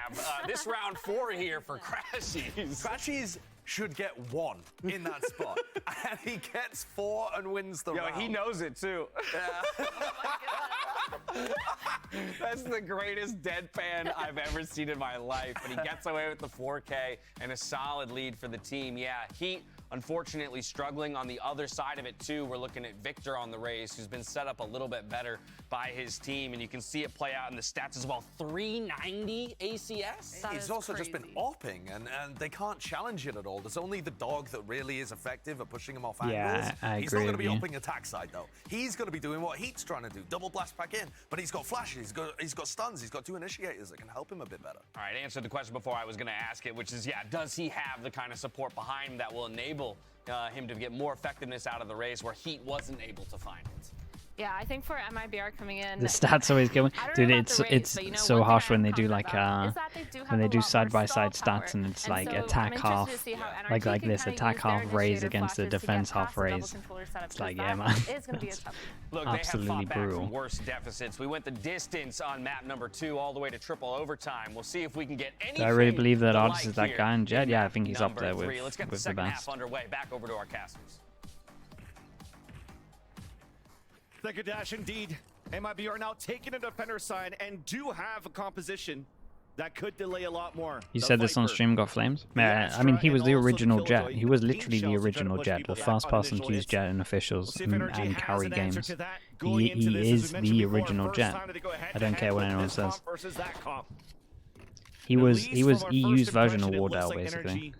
this round 4 here for Crashies. Crashies should get 1 in that spot. And he gets 4 and wins the Yo, round. he knows it too. That's the greatest deadpan I've ever seen in my life. But he gets away with the 4K and a solid lead for the team. Yeah, Heat unfortunately struggling on the other side of it too. We're looking at Victor on the Rays, who's been set up a little bit better by his team, and you can see it play out in the stats as well. 390 ACS. That He's is also just been crazy. opping, and they can't challenge it at all. There's only the dog that really is effective at pushing him off Yeah, angles. I He's agree not going to be with you. opping attack side, though. He's going to be doing what Heat's trying to do, double blast back in. But he's got flashes, he's got stuns, he's got 2 initiators that can help him a bit better. All right, answer the question before I was going to ask it, which is, yeah, does he have the kind of support behind him that will enable him to get more effectiveness out of the race where Heat wasn't able to find it? Yeah, I think for MIBR coming in, The stats always go. I don't know Dude, about it's the Rays, it's but, you know, so one thing harsh I when am they do confident like about is that they do when have they a do lot side more by side stall power. stats and it's And like so attack I'm half, interested to see how like NRG can this kinda attack use their half Rays initiative against the flashes to get defense half past the double Rays. controller setup, It's like, 'cause yeah, that man. is going to be a tough. Look, Absolutely they have fought back brutal. from worse deficits. We went the distance on map number 2 all the way to triple overtime. We'll see if we can get anything. Do I really believe that alike Artist is that here guy in Jet? Yeah, I map think he's up number there with 3. Let's get the the second half best. underway. Back over to our casters. Thank you, Dash. Indeed, MIB are now taking a defender side and do have a composition that could delay a lot more. You The said this on Viper, stream got flames? the Yeah, I mean, he Astra, was and the also the original Jet. Killjoy, He was the literally Pink the Shells to try to original push Jet, people the back first on person initial to use hits. Jet in We'll officials see if NRG and has carry an answer games. to that going into this. As He we is mentioned the before, original first Jet. time that they go head I to don't head care what with anyone this says. comp versus that comp. He At was least from our EU's first version of impression, it looks Wardell, like basically. NRG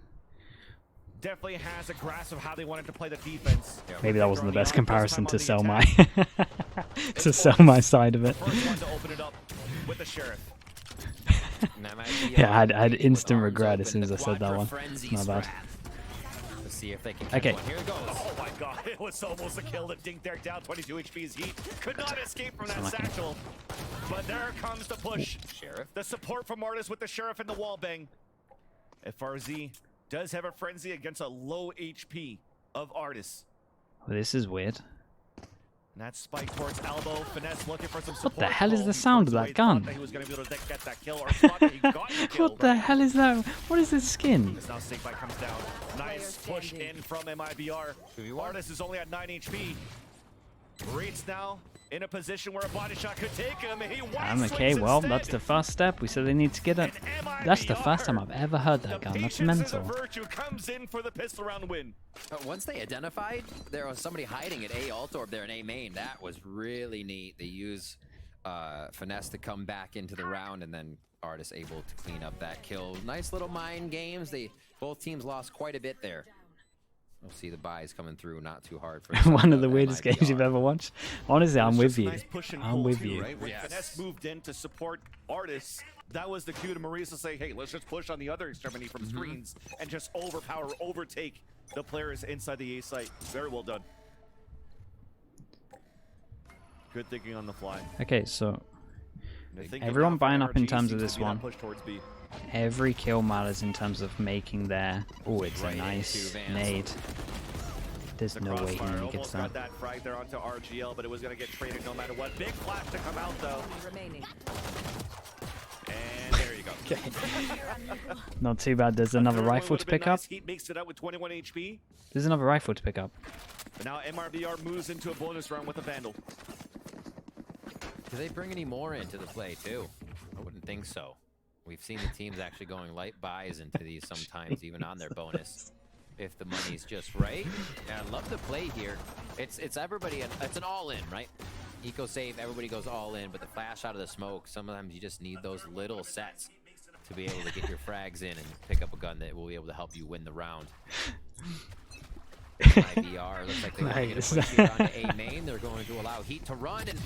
definitely has a grasp of how they wanted to play the defense. Maybe that wasn't the best comparison to sell my attack. to sell my side of it. First one to open it up with the Sheriff. Yeah, I had instant regret as soon as I said that one. My bad. Let's see if they can catch Okay. one. Here it goes. Oh my god, it was almost a kill to dink there down 22 HP's Heat. Could not escape from that Unlucky. satchel. But there comes the push. Sheriff. The support from Artis with the Sheriff and the wall bang. FRZ does have a frenzy against a low HP of Artis. Well, this is weird. That spike towards elbow. Finesse looking for some support. What the hell is Oh, the he sound turns of away, that gun? thought that he was going to be able to get that kill, or thought that he got the kill. What the hell is that? What is this skin? This now Snakebite comes down. Nice push in from MIBR. Artis is only at 9 HP. Reeds now in a position where a body shot could take him. He Okay, well, that's the first step. We said they need to get it. That's the first time I've ever heard that gun. That's mental. Virtue comes in for the pistol round win. Once they identified there was somebody hiding at A alt orb there in A main, that was really neat. They use Finesse to come back into the round, and then Artis able to clean up that kill. Nice little mind games. Both teams lost quite a bit there. We'll see the buys coming through, not too hard for One of the weirdest games you've ever watched. Honestly, I'm with you. Nice push and I'm pull with too, you. right? When Finesse moved in to support Artis, that was the cue to Maurice to say, hey, let's just push on the other extremity from screens and just overtake the players inside the A site. Very well done. Good thinking on the fly. Okay, so And I think everyone now buying from up in NRG terms of seems this to be that one. push towards B. Every kill matters in terms of making their... Oh, it's Right a nice into Vance. nade. There's The no way he crossfire gets almost that. got that frag there onto RGL, but it was going to get traded no matter what. Big flash to come out, though. And there you go. Not too bad. There's another Third one rifle to would've been pick up. nice. Heat makes it out with 21 HP. There's another rifle to pick up. But now MRBR moves into a bonus round with a Vandal. Do they bring any more into the play too? I wouldn't think so. We've seen the teams actually going light buys into these sometimes, even on their bonus, if the money's just right. Yeah, I love the play here. It's everybody. It's an all-in, right? Eco save, everybody goes all in, but the flash out of the smoke. Sometimes you just need those little sets to be able to get your frags in and pick up a gun that will be able to help you win the round. MIBR looks like they want to get a push here onto A main. They're going to allow Heat to run and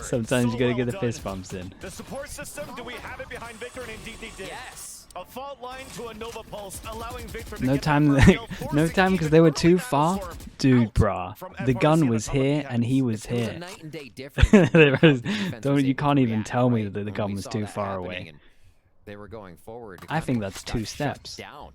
Sometimes you gotta get the fist bumps in. The support system, do we have it behind Victor? And indeed they did. Yes. A fault line to a Nova Pulse, allowing Victor to No get time, that first kill, no forcing time, because they were too far. Dude, brah, from the FRC gun on was the top of the here head. and he was It was a here. night and day difference. There was- Defense don't was you able can't to even react tell me right that the when gun we was saw too that far happening, away. and they were going forward. I think that's got 2 shut steps. Down.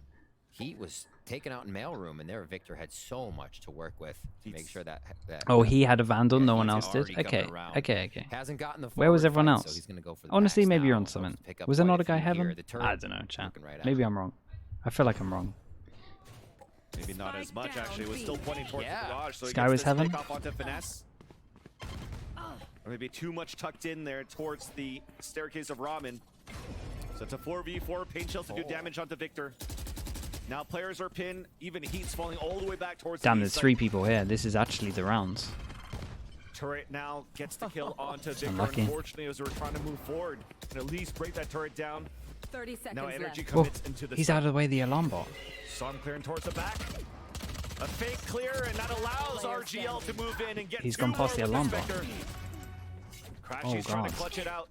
Heat was taken out in mailroom, and there Victor had so much to work with to make sure that. Oh, he had a Vandal, no Yeah, one he's else did. already coming Okay, around. okay. Hasn't gotten the Where was forward everyone fight, so else? he's gonna go for the Honestly, backs maybe you're now. on Hopes to something. pick up Was there quite not a guy few here. heaven? The turret I don't know, chat. looking right at Maybe him. I'm wrong. I feel like I'm wrong. Maybe not as much, actually. It was still pointing towards Yeah. the garage. So he Sky gets was this heaven? takeoff onto Finesse. Or maybe too much tucked in there towards the staircase of Ramen. So it's a 4v4. Pain shells to do damage onto Victor. Now players are pinned. Even Heat's falling all the way back towards Damn, the there's east 3 side. people here. This is actually the rounds. Turret now gets the kill onto Victor. unlucky. Unfortunately, as we're trying to move forward and at least break that turret down. 30 seconds Now left. energy Oh, commits into the he's site. out of the way of the alarm bot. Saw him clearing towards the back. A fake clear, and that allows RGL to move in and get He's two gone past more the with alarm Spectre. Crashy's Oh, trying to God. clutch it out.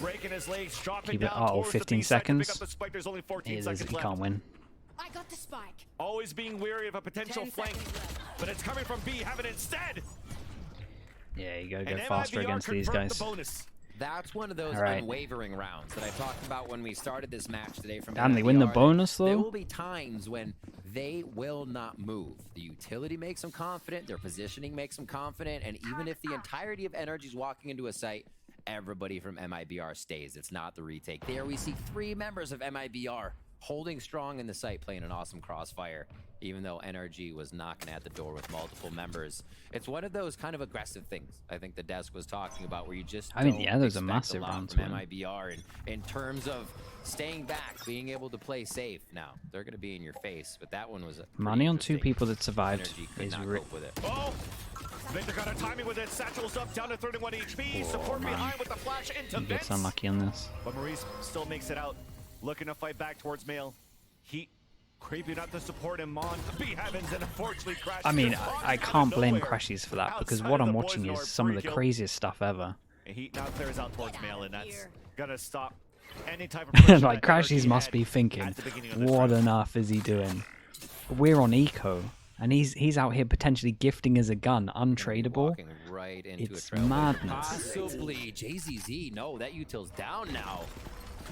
Breaking his legs, dropping Keep it- down oh, towards the 15 B side to pick seconds. up the spike. There's only 14 You seconds left. can't win. I got the spike. Always being wary of a potential 10 flank, seconds left. but it's coming from B. Have it instead. Yeah, you gotta And go faster MIBR against these confirmed guys. the bonus. That's one of those All right. unwavering rounds that I talked about when we started this match today. From Damn, they win the MIBR, that bonus, There though? will be times when they will not move. The utility makes them confident. Their positioning makes them confident. And even if the entirety of NRG is walking into a site, everybody from MIBR stays. It's not the retake. There we see 3 members of MIBR holding strong in the site, playing an awesome crossfire, even though NRG was knocking at the door with multiple members. It's one of those kind of aggressive things I think the desk was talking about, where you just I mean, don't yeah, those are expect massive a lot rounds, from man. MIBR in terms of staying back, being able to play safe. Now they're going to be in your face, but that one was pretty Money on 2 interesting. people that survived NRG could is not cope with it. Oh! Victor got a timing with it. Satchel's up, down to 31 HP. Support man. behind with the flash into He gets Vince. unlucky on this. But Maurice still makes it out. Looking to fight back towards Mail. Heat creeping up to support him on B Heavens, and unfortunately Crash. I mean, just I pops can't out of blame nowhere. Crashies for that, because Outside what of I'm the watching poison is orb, some of the free kill. craziest stuff ever. And Heat now clears out towards Mail, and that's here. gonna stop any type of pressure Like, that NRG Crashies must had be thinking, at the beginning of this what round. on earth is he doing? We're on eco, and he's out here potentially gifting us a gun, untradeable. Walking right into It's a trailblazer. madness. Possibly JZZ. No, that util's down now.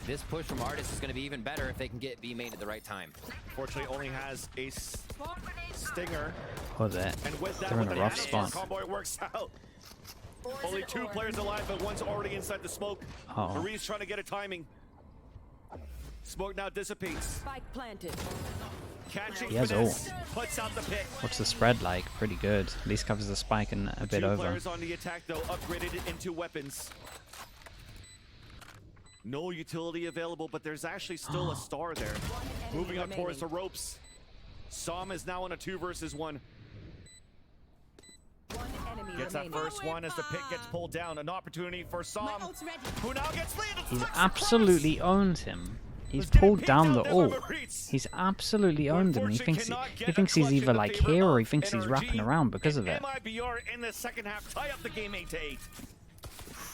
This push from Artis is going to be even better if they can get B main at the right time. Unfortunately, only has a Stinger. Oh, they're And with that, in with a the rough National spot. combo, it works out. Only 2 players alive, but one's already inside the smoke. Uh-oh. Marie's trying to get a timing. Smoke now dissipates. Spike planted. Catching He has finesse, puts out the pick. What's the spread like? Pretty good. At least covers the spike and a bit 2 over. players on the attack, though, upgraded into weapons. No utility available, but there's actually still a star there. Moving up towards the ropes. Som is now on a 2 versus 1. One enemy Gets that remaining. first one as the pick gets pulled down. An opportunity for Som, who now gets lead. He's absolutely owned him. He's pulled down the ult. He's absolutely owned him. He thinks he's either like here or he thinks he's wrapping around because of it. MIBR in the second half tie up the game 8-8.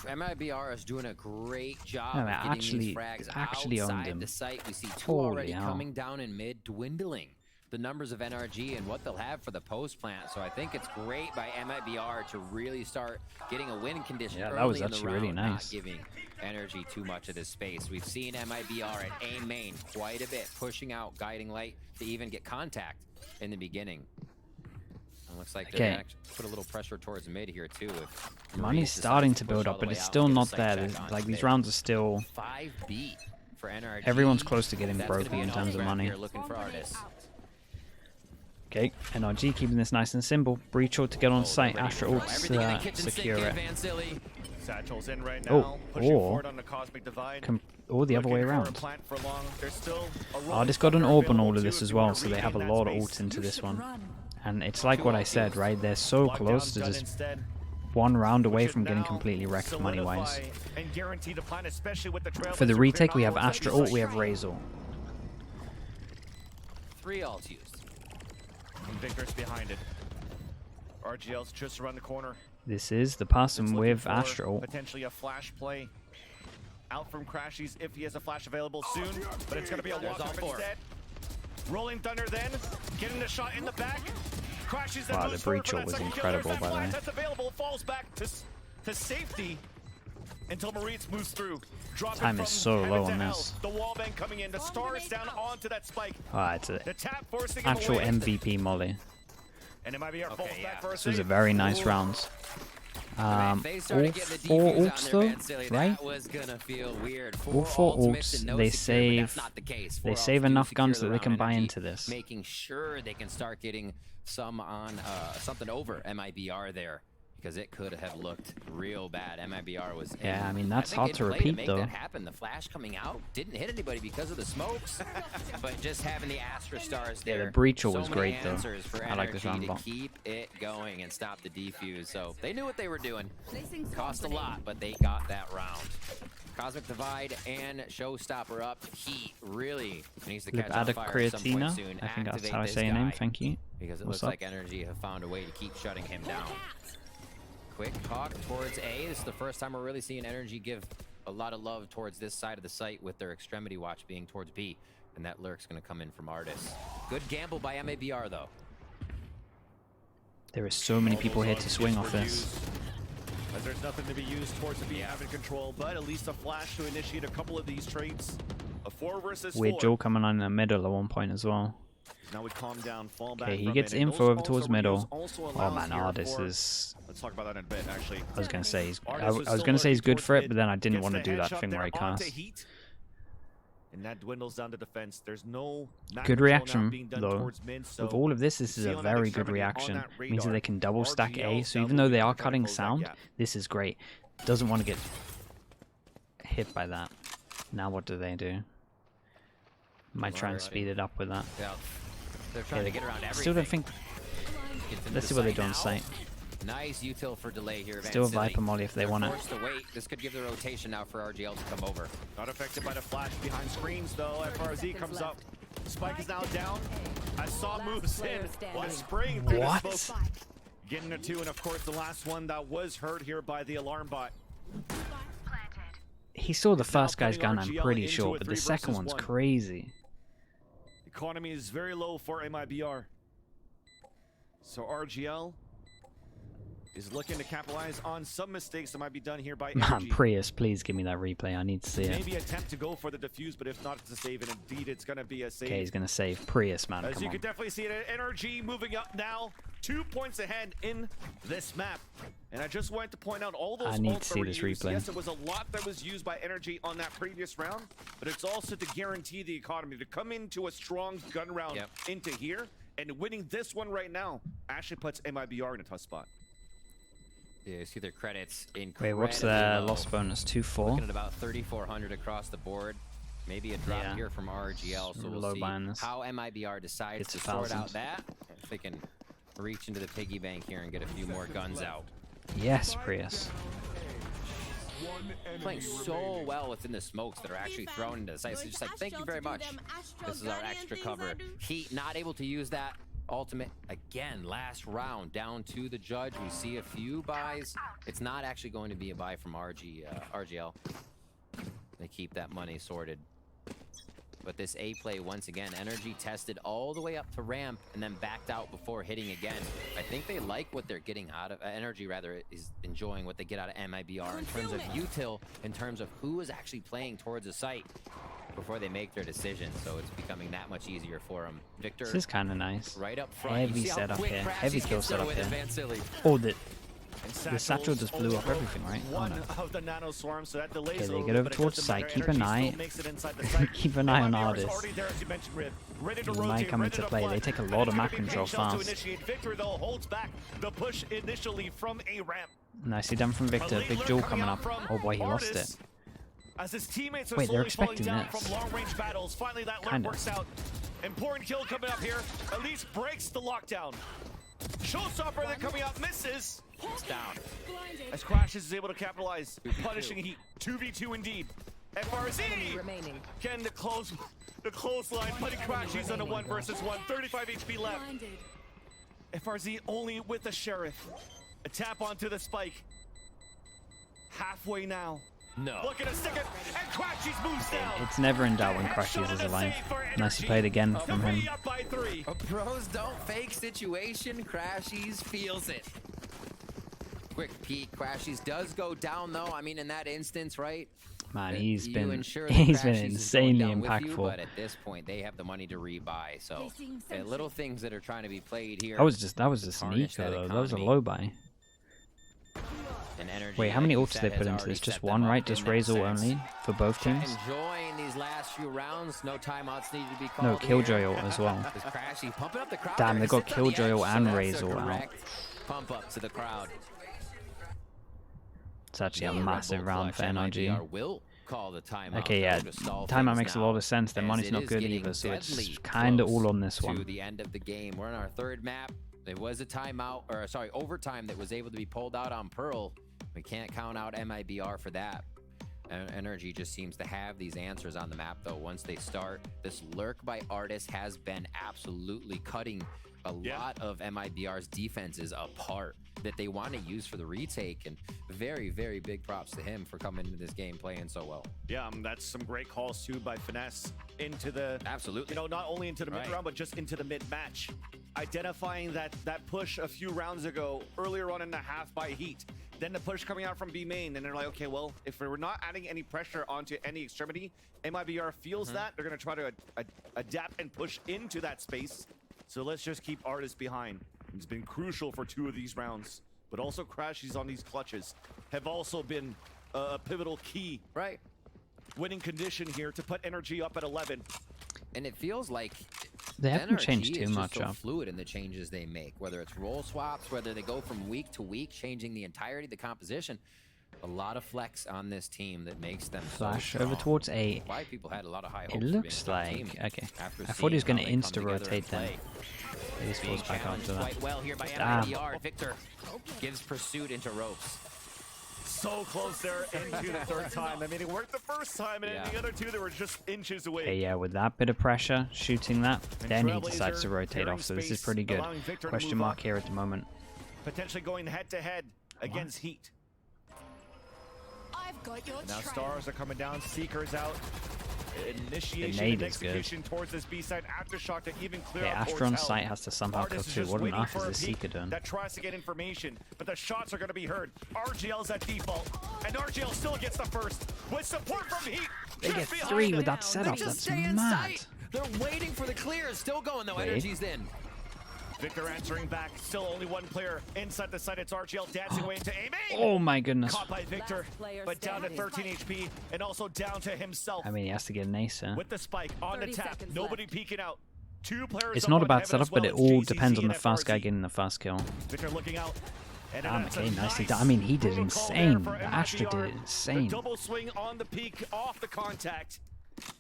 MIBR is doing a great job No, of they getting actually- these frags actually owned outside him. the site. We see 2 Holy already hell. coming down in mid, dwindling the numbers of NRG and what they'll have for the post plant. So I think it's great by MIBR to really start getting a win condition Yeah, that early was in the actually round, really not nice. giving NRG too much of this space. We've seen MIBR at A main quite a bit, pushing out guiding light to even get contact in the beginning. It looks like they're Okay. gonna actually put a little pressure towards mid here too. If Money's Maurice starting decides to push build all up, the but way it's out still and get a not sight there. check on Like these mid. rounds are still. 5B for NRG. Everyone's close to getting That's gonna broke be in an terms of on-ramp money. here looking for artists. Okay, NRG keeping this nice and simple. Breach ult to get on site. Astra ult Everything in the kitchen sink secure here, it. Van Silly. Satchel's in right now, Oh, pushing or- forward on the Cosmic Divide. Or the other way Looking for a around. plant for long. There's still a Oh, rolling this got an thunder orb on all available of too this if as you well, wanna so they have a regain that lot of space. ult into this one. And it's like what I said, right? They're so Lock close down to Gun just instead. 1 round away Should from getting now completely wrecked money-wise. solidify and guarantee the plan, especially with the For the Trailblazer retake, we clear have knockouts Astra that you ult, we see. have Raze ult. 3 ults used. And Victor's behind it. RGL's just around the corner. This is the person It's looking with for Astra ult. potentially a flash play. Out from Crashies if he has a flash available soon, but it's going to be a walk up instead. Rolling Thunder then, getting the shot in the back. Crashies then Wow, the moves forward breach for ult that was second kill. There's incredible, that by the flash way. that's available, falls back to safety until Maurice moves through. Dropping Time from is so heaven low to on hell. this. The wall bang coming in, the stars down onto that spike. Ah, it's an The tap forcing him actual away. MVP molly. And it might be our falls Okay, back yeah. for a This was a save. very nice round. If they All started getting the 4 defuse ults on though, there, Van Silly, right? That was gonna feel weird. All 4 ults mixed ults, and no they secure, but that's save- not the case. they 4 save ults do enough secure guns the that they can round. buy NRG into this. Making sure they can start getting some on something over MIBR there. Because it could have looked real bad. MIBR was in. Yeah, I mean, that's think hard in to play repeat, make though. That happen. The flash coming out didn't hit anybody because of the smokes, but just having the Astra stars Yeah, there. the breach ult so was many great, though. answers for I like this NRG round a to lot. keep it going and stop the defuse. So they knew what they were doing. Placing Cost a swarm lot, but they got that round. Cosmic Divide and Showstopper up. He really needs to We've catch on added fire at some point Creatina. soon. I think that's Activate how I this say your name. guy, Thank you. because it What's looks up? like NRG have found a way to keep shutting him down. Quick talk towards A. This is the first time we're really seeing NRG give a lot of love towards this side of the site with their extremity watch being towards B. And that lurk's going to come in from Artis. Good gamble by MIBR, though. There are so many people here to swing off this. As there's nothing to be used towards the B having control, but at least a flash to initiate a couple of these trades. A 4 versus 4. Weird Joe coming on in the middle at one point as well. Now we calm down, fall back. Okay, he from gets it, and info those over towards also middle. reuse also Oh allows man, here Artis for- is. Let's talk about that in a bit, actually. I was gonna say he's. I Artis was still gonna say he's lurking good towards for it, mid, but then I didn't gets want to the do that headshot thing there where he onto casts. Heat, and that dwindles down to defense. There's no map Good control now reaction being done though. towards mid, so With all of this is see a on that very good extremity on reaction. that Means that radar, they can double stack A. RGL So now even though they moving are to try to cutting close that sound, gap. this is great. Doesn't want to get hit by that. Now what do they do? Might try and Alrighty. speed it up with that. Yeah. They're trying to get around everything. Still don't think. Gets into Let's the see what they site do on now. site. Nice util for delay here. Van Still Silly. Viper Molly if they They're want it. forced to wait. This could give the rotation now for RGL to come over. Not affected by the flash behind screens, though. FRZ comes up. Spike is now down. As Saw moves in, what spring through What? the smoke. Getting a 2, and of course the last one that was hurt here by the alarm bot. He saw the It's now first guy's putting gun, I'm RGL pretty into sure, a but 3 the second versus one's 1. crazy. Economy is very low for MIBR. So RGL is looking to capitalize on some mistakes that might be done here by Man, NRG. Prius, please give me that replay. I need to see it. Maybe attempt to go for the defuse, but if not, it's a save, and indeed it's going to be a save. Okay, he's going to save Prius, man. As Come you on. can definitely see it, NRG moving up now, 2 points ahead in this map. And I just wanted to point out all those I need ults to see that were this used. replay. Yes, it was a lot that was used by NRG on that previous round, but it's also to guarantee the economy to come into a strong gun round into here, and winning this one right now actually puts MIBR in a tough spot. Yeah, you see their credits in. Wait, what's the loss bonus? 2-4? Looking at about 3,400 across the board. Maybe a drop here from RGL, so we'll see how MIBR decides to sort out that. If they can reach into the piggy bank here and get a few more guns out. Yes, Prius. Playing so well within the smokes that are actually thrown into the sites. Just like, thank you very much. This is our extra cover. Heat not able to use that ultimate again. Last round down to the judge. We see a few buys. It's not actually going to be a buy from RGL. They keep that money sorted. But this A play, once again, NRG tested all the way up to ramp and then backed out before hitting again. I think they like what they're getting out of, NRG rather, is enjoying what they get out of MIBR in terms of util, in terms of who is actually playing towards a site before they make their decision. So it's becoming that much easier for them. Victor, This is kind of nice. right up front. Heavy setup here. Heavy kill setup here. Oh, the satchel just blew up everything, right? Oh, no. Of the nano swarm, so that delays Okay, a they little get bit, over but it towards doesn't site. matter. Keep an NRG eye. still makes it inside the site. Keep an eye on MIBR is Ardis. already there, as you mentioned, Riv. Ready to He rotate, might come ready into to play. flood. They take a And lot of it's map gonna be control Pain Shells to fast. initiate. Victor, though, holds back the push initially from a ramp. Nicely done from Victor. Elite Big lurk duel coming up. from Oh boy, he lost Ardis. it. As his teammates are Wait, they're slowly falling expecting down this. from long-range battles. Finally, that lurk Kinda. works out. Important kill coming up here. At least breaks the lockdown. Showstopper then coming out, misses. It's down. As Crashes is able to capitalize. Punishing Heat. 2v2 indeed. FRZ can the clothesline, putting Crashes on a 1 versus 1. 35 HP left. FRZ only with the Sheriff. A tap onto the spike. Halfway now. No. Looking to stick it, and Crashes moves down. It's never in doubt when Crashes is alive. Nicely played again from him. Up by 3. Pros don't fake situation. Crashies feels it. Quick peek. Crashies does go down though. I mean, in that instance, right? Man, he's You been ensure that he's been Crashies is going insanely down with you, impactful. but at this point, they have the money to rebuy. So little things that are trying to be played here. That was just a Tarnish sneaker that though. That was a economy. low buy. And NRG, Wait, how many like you ults did they said, put has into this? already Just set them one, up right? in Just that Razor sense. only for both teams? Enjoying these last few rounds. No timeouts need to be called. No, Killjoy here. ult as well. This Crashy pumping up the crowd. Damn, there. they got Sits on the Killjoy edge, ult so and that's a Razor ult. correct Pump up to the crowd. It's actually a The Red massive Bull round for clutch, NRG. MIBR will call the timeout. Okay, yeah, though, to stall timeout things makes a now, lot of sense. Their as money's it not is good getting either, so it's deadly kind of close all on this to one. the end of the game. We're on our third map. There was a timeout, or sorry, overtime that was able to be pulled out on Pearl. We can't count out MIBR for that. NRG just seems to have these answers on the map, though, once they start. This lurk by Ardis has been absolutely cutting a lot of MIBR's defenses apart that they want to use for the retake, and very, very big props to him for coming into this game playing so well. Yeah, that's some great calls too by Finesse into the Absolutely. You know, not only into the mid Right. round, but just into the mid match. Identifying that push a few rounds ago, earlier on in the half by Heat. Then the push coming out from B main, and they're like, okay, well, if we're not adding any pressure onto any extremity, MIBR feels that. They're going to try to adapt and push into that space. So let's just keep Ardis behind. It's been crucial for 2 of these rounds, but also Crashies on these clutches have also been a pivotal key. Right. Winning condition here to put NRG up at 11. And it feels like They haven't NRG changed too is just much so up. fluid in the changes they make, whether it's role swaps, whether they go from week to week, changing the entirety of the composition. A lot of flex on this team that makes them Flash so over strong. towards A. Why people had a lot of high hopes It for looks being a top like team okay. after I thought he was seeing going to how they come insta together and rotate them. play. He just Being falls back challenged after that. quite well here by Damn. MIBR. Victor gives pursuit into ropes. So close there into the third time. I mean, it worked the first time, and the other 2 they were just inches away. Okay, yeah, with that bit of pressure, shooting that, And then he Trailblazer decides to rotate clearing off, so this is space, pretty good. allowing Victor to Question move mark up. here at the moment. Potentially going head-to-head against Heat. I've got your Now trail. Stars are coming down, Seekers out. initiation and is good. execution towards this B side. Aftershock to even clear Okay, out Astra towards on Hell. site has to somehow kill Artist is too. just What on waiting earth for is a this peek Seeker doing? that tries to get information, but the shots are going to be heard. RGL's at default, and RGL still gets the first with support from Heat. They just get behind 3 him. with that setup. Just That's stay in mad. sight. They're waiting for the clear. It's still going though. Wait. Energy's in. Victor answering back. Still only one player inside the site. It's RGL dancing away into aiming. Oh my goodness. Caught by Victor, Last player but down to standing. 13 HP, and also down to himself. I mean, he has to get an ace, huh? With the spike on the 30 tap, seconds nobody left. peeking out. 2 players It's up not on a bad heaven setup, as well. but it It's all JCC depends on and the first guy FRZ. getting the first kill. Victor looking out. And that's Okay, a nicely nice done. I mean, he did protocol insane. there for The Astra MIBR. did insane. The double swing on the peak off the contact.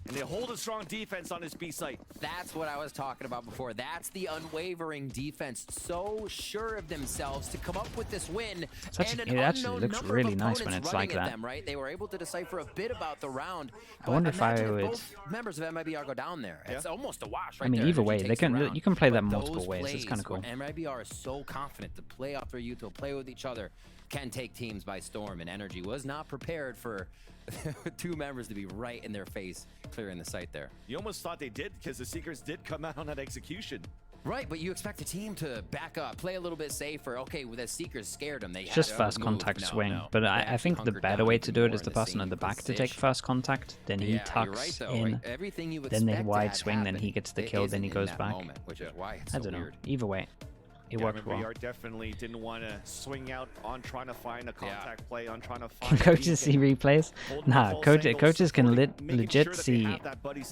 And they hold a strong defense on this B site. That's what I was talking about before. That's the unwavering defense. So sure of themselves to come up with this win. Actually- and an it actually unknown looks number really of nice when opponents it's running like at that. Them, right? They were able to decipher a bit about the round. I wonder if I imagine would- both members of MIBR go down there. It's almost a wash right I mean, there. either Energy way, they takes the can round. you can play that But multiple those ways. It's plays kind of cool. where MIBR is so confident to play off their util, play with each other, can take teams by storm, and Energy was not prepared for 2 members to be right in their face, clearing the site there. You almost thought they did because the Seekers did come out on that execution. Right, but you expect a team to back up, play a little bit safer. Okay, well, the Seekers scared them. They It's just had to first move. contact No, swing. no. But They I actually think the hunkered better down way even to do it more is in the the person same at the back to take position. first contact, then he Yeah, you're tucks right, though. in, Like, everything you then they expect to wide have swing, then he happen, gets the it kill, then isn't he in goes that back. moment, which is why it's I so don't know. weird. Either way, it Yeah, worked well. MIBR definitely didn't want to swing out on trying to find a contact play, on trying to find Can coaches see replays? Nah, coaches can legit see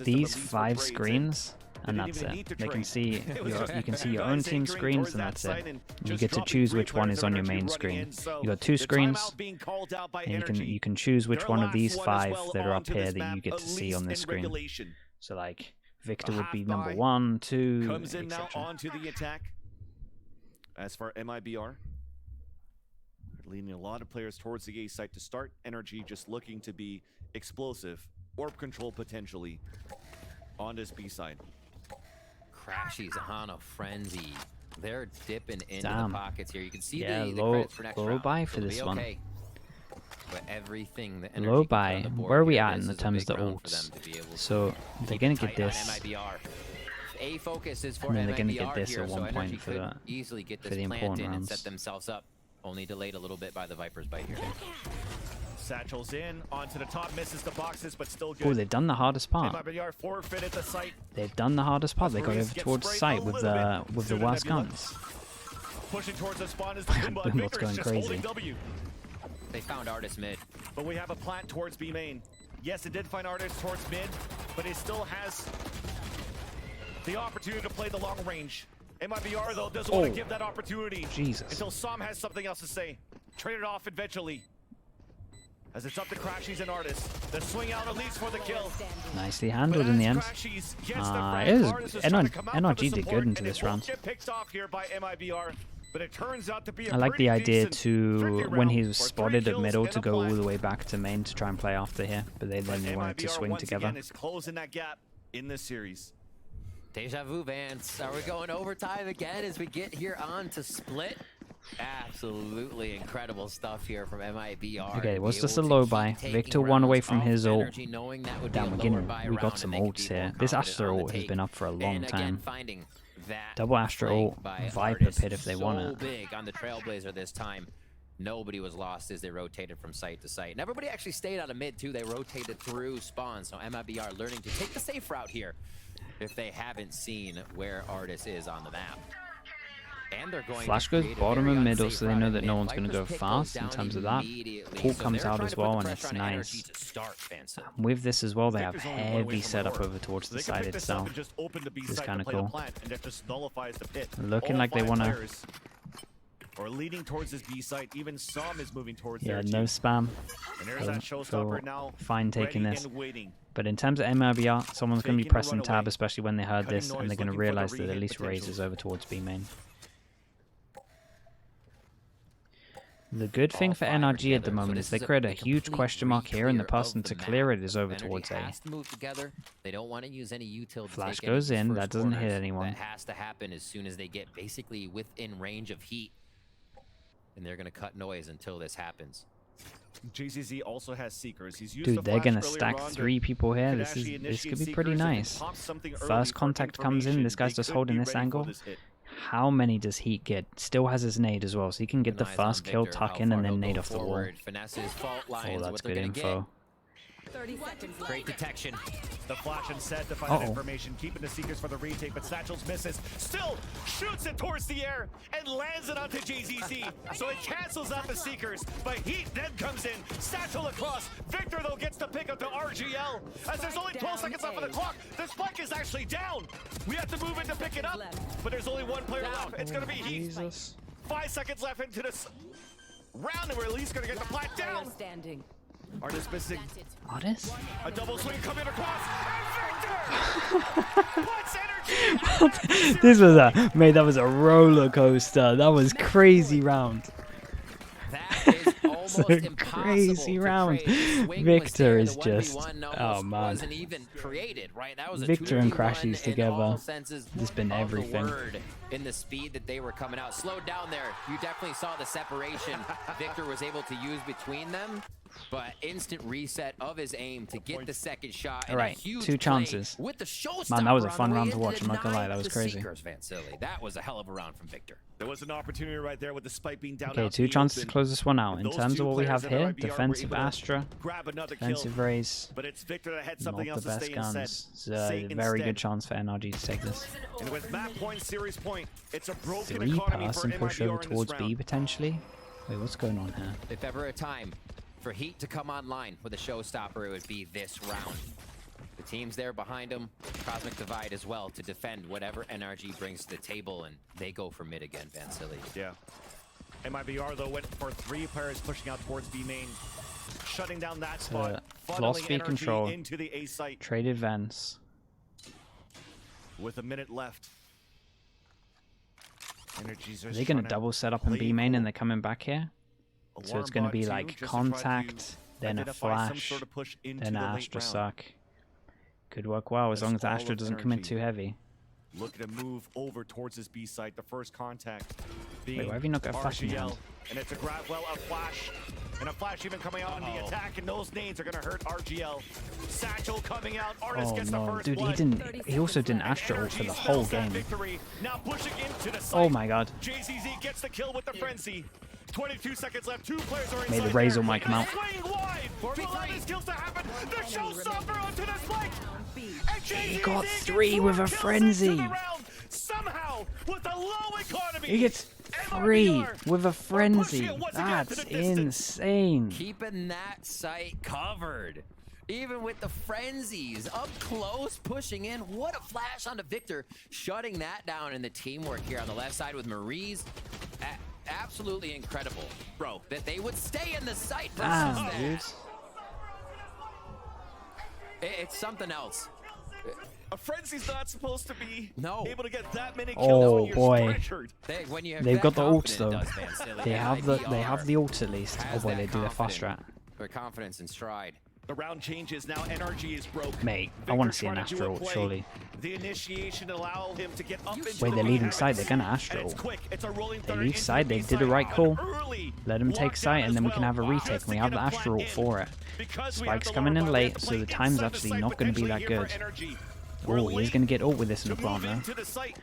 these 5 screens, and that's it. They can see you can see your own team screens, and that's it. And you get to choose which one is on your main screen. You got 2 screens, and you can choose which one of these 5 that are up here that you get to see on this screen. So like Victor would be number 1, 2, comes in now etc. onto the attack. As for MIBR, they're leading a lot of players towards the A site to start. NRG just looking to be explosive. Orb control potentially on this B side. Crashy's on a frenzy. They're dipping into Damn. the pockets here. You can see Yeah, the low- credits for next low round. buy for It'll this be one. okay. But everything that Low Energy can put buy. on the board Where are we here, at this in the is a terms big of the round for ults? them to be able to So they're keep gonna tight get on this. MIBR. A focus is for And then they're gonna MIBR get this here, at so one Energy point for could the- easily get for this the plant important in and rounds. set themselves up. Only delayed a little bit by the Viper's bite here. Satchel's in, onto the top, misses the boxes, but still Oh, good. they've done the hardest part. MIBR forfeited the site. They've done the hardest part. They got Maurice over gets towards sprayed sight a with little the bit with the sooner worst Nebula. guns. Pushing towards the spawn is the Boombot. Boombot's Victor's going just crazy. holding W. They found Artist mid. But we have a plant towards B main. Yes, it did find Artist towards mid, but it still has the opportunity to play the long range. MIBR, though, doesn't want Oh. to give that opportunity Jesus. until Sam has something else to say. Trade it off eventually. As it's up to Crashies and Artist. The swing out at least for the kill. Nicely But handled in the as end. Crashies gets the It frag, is Artist is trying to come out for the NRG did support, good into and this it won't round. get picked off here by MIBR, but it turns out to be a I like pretty the idea decent to victory when round he was for 3 spotted at kills middle and to a go all plant. the way back to main to try and play after here, but they then wanted to MIBR swing once together. again is closing that gap in this series. Deja vu, Vance. Are we going overtime again as we get here on to split? Absolutely incredible stuff here from MIBR. Okay, to was be just able a to low keep buy. taking Victor one away rounds from off his ult. Energy, knowing that would be Damn, a we're lower getting buy we got round some and they could ults be more here. This confident Astra on the ult has take. been up for a long And again, time. finding that Double Astra flank ult, by Viper Artist pit if they want so it. big on the Trailblazer this time. Nobody was lost as they rotated from site to site. And everybody actually stayed out of mid too. They rotated through spawn. So MIBR learning to take the safe route here if they haven't seen where Artist is on the map. And they're going Flash to goes create a bottom very and middle, unsafe so they route know in that no mid. one's going to go Vipers pick fast those in down terms of that. immediately. Pool So comes they're out trying as to put well, the and pressure it's on nice. NRG to start, Vansa. With this as well, they have Victor's only one away heavy from a setup door. over towards So the they can side pick this up itself. and just open the B This is side kinda to play cool. the plant, and that just nullifies the pit. Looking All like they 5 wanna- players are leading towards this B site. Even Som is moving towards Yeah, there no too. spam. And there's that Feel showstopper now. fine taking ready this. and waiting. But in terms of MIBR, someone's going to be Faking the pressing tab, runaway. especially when they heard Cutting this, and noise, they're going to looking for the realize that at re-hit least Raze potential. is over towards B main. The good thing All for 5 are NRG at together, the so moment this is they is create a complete huge question mark here, and the re-clear person of to the clear map. it is over Energy towards A. has to move together. They don't want to use any util to Flash take any of goes these in, first that doesn't hit corners. anyone. That has to happen as soon as they get basically within range of Heat. And they're going to cut noise until this happens. JCZ also has Seekers. He's used Dude, the they're flash gonna earlier stack on to- 3 people here. could This actually could initiate be pretty Seekers if it nice. pops something early First for contact comes in. This guy information, just they could holding be this ready for angle. this hit. How many does Heat get? Still has his nade as well, so he can get the Keep an eyes first on kill, Victor, tuck how in, far and then he'll nade go off the wall. forward. Finesse's fault lines, Oh, what that's they're good gonna info. 30 seconds left. Great detection. The flash and set to find that information, keeping the Seekers for the retake, but Satchel's misses. Still shoots it towards the air and lands it onto JZZ. So it cancels out the Seekers, but Heat then comes in. Satchel across. Victor, though, gets the pick up to RGL. As there's only 12 seconds left on the clock, the spike is actually down. We have to move in to pick it up, but there's only one player left. It's going to be Heat. Jesus. 5 seconds left into this round, and we're at least going to get the plat down. Standing. Artist missing. Artist? A double swing coming across, and Victor puts energy. This was a that was a roller coaster. That was crazy round. That is almost a impossible crazy to round. trade. The swing was Victor there, is the just 1v1 oh almost man. wasn't even created, right? That was a Victor and 2v1 Crashies in all together. senses It's been of the everything. word in the speed that they were coming out. Slowed down there. You definitely saw the separation Victor was able to use between them, but instant reset of his aim to get the second shot. And Alright, a huge 2 play chances. with the showstopper Man, that was a on fun the way round to in watch, I'm not gonna lie, deny that was the crazy. Seekers, Vansili. That was a hell of a round from Victor. There was an opportunity right there with the spike being down. Okay, out 2 in the chances to open. close this one out. But In those terms two of what we players have in here, MIBR were defensive able to Astra, grab another kill. defensive Raze, But it's Victor that had not something the else to best stay and set. guns. It's a Say very good instead. chance for NRG to take this. And with map point, series point, it's a broken 3 economy pass for and push MIBR over in towards this B round. potentially. Wait, what's going on here? If ever a time for Heat to come online with a showstopper, it would be this round. The team's there behind him, Cosmic Divide as well, to defend whatever NRG brings to the table, and they go for mid again, Vansili. Yeah. MIBR though went for 3 players pushing out towards B main, shutting down that spot, funneling philosophy energy control. into the A site. Traded Vents. With a minute left. Energies are Are they going to double set up in B main and they're coming back here? So it's going to be like contact, then a flash, then an Astra suck. Could work well as long as the Astra doesn't come in too heavy. Looking to move over towards this B site. The first contact being Wait, why have you not got a flash in your RGL. hand? And it's a grab, well, a flash. And a flash even coming out on the attack, and those nades are going to hurt RGL. Satchel coming out. Artist Oh gets the no, first dude, blood. he also didn't Astra ult for the Energy whole smells that game. victory. Now pushing into the site. Oh my god. JZZ gets the kill with the frenzy. 22 seconds left. 2 players are inside. May the Razor might come out. Swing wide. Allow these kills to happen. The showstopper onto the spike. And He got JZZ 3 gets with 4 a kills frenzy. into the round. Somehow, with a low economy. He gets 3 with a frenzy. That's insane. Keeping that site covered. Even with the frenzies up close, pushing in. What a flash onto Victor, shutting that down, and the teamwork here on the left side with Maurice. Absolutely incredible, bro, that they would stay in the site versus Damn, that. dude. It's something else. A frenzy's not supposed to be No. able to get that many Oh, kills when you're boy. pressured. When you They've that got the ults confident, though. it does, Vansili. They have the MIBR ult at least. Oh has boy, that they do their fast strat. confidence. Their confidence in stride. The round changes. Now NRG is broke. Mate, I Victor want to see an trying to do Astra a ult, play. surely. The initiation allow him to get up into Wait, the they're lead. leaving side, they're gonna Astra And it's ult. quick. It's a rolling They third leave into side, the they B did the side. right An call. early Let them take lockdown site as and then we can well. have a Just retake to and we get have the a Astra plan ult in. for it. Because we have Spike's the coming in lower late, bar so the plate time's inside actually site not going to be that potentially good. here for NRG. Oh, he's going to get ult with this in the To plant move now. into the site.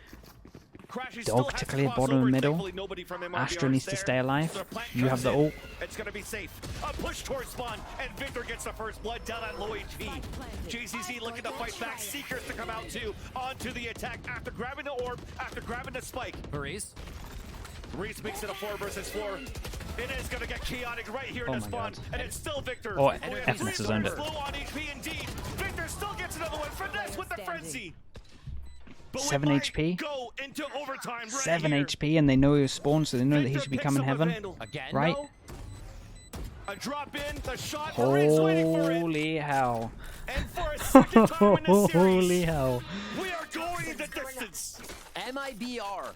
Crashy Dog still has to to clear cross bottom over. and middle. Thankfully, nobody from MIBR Astra is needs to there. stay alive. So the plant You have comes the in. ult. It's going to be safe. A push towards spawn, and Victor gets the first blood down at low HP. JCZ looking to fight back. Seekers to come out too. Onto the attack after grabbing the orb, after grabbing the spike. Maurice. Reese makes it a 4 versus 4. It is going to get chaotic right here in Oh the my spawn, God. and it's still Victor. Oh, With FNS three has owned it. players low on HP indeed. Victor still gets another one. Finesse with the frenzy. But we 7 might HP. Go into overtime right 7 here. HP and they know he was spawned, so they know that he Victor should be picks coming up a heaven. vandal. Again, Right? though? A drop in, the shot. Maurice waiting for it. Holy hell. And for a second time in this series, Holy hell. we are going the distance. MIBR,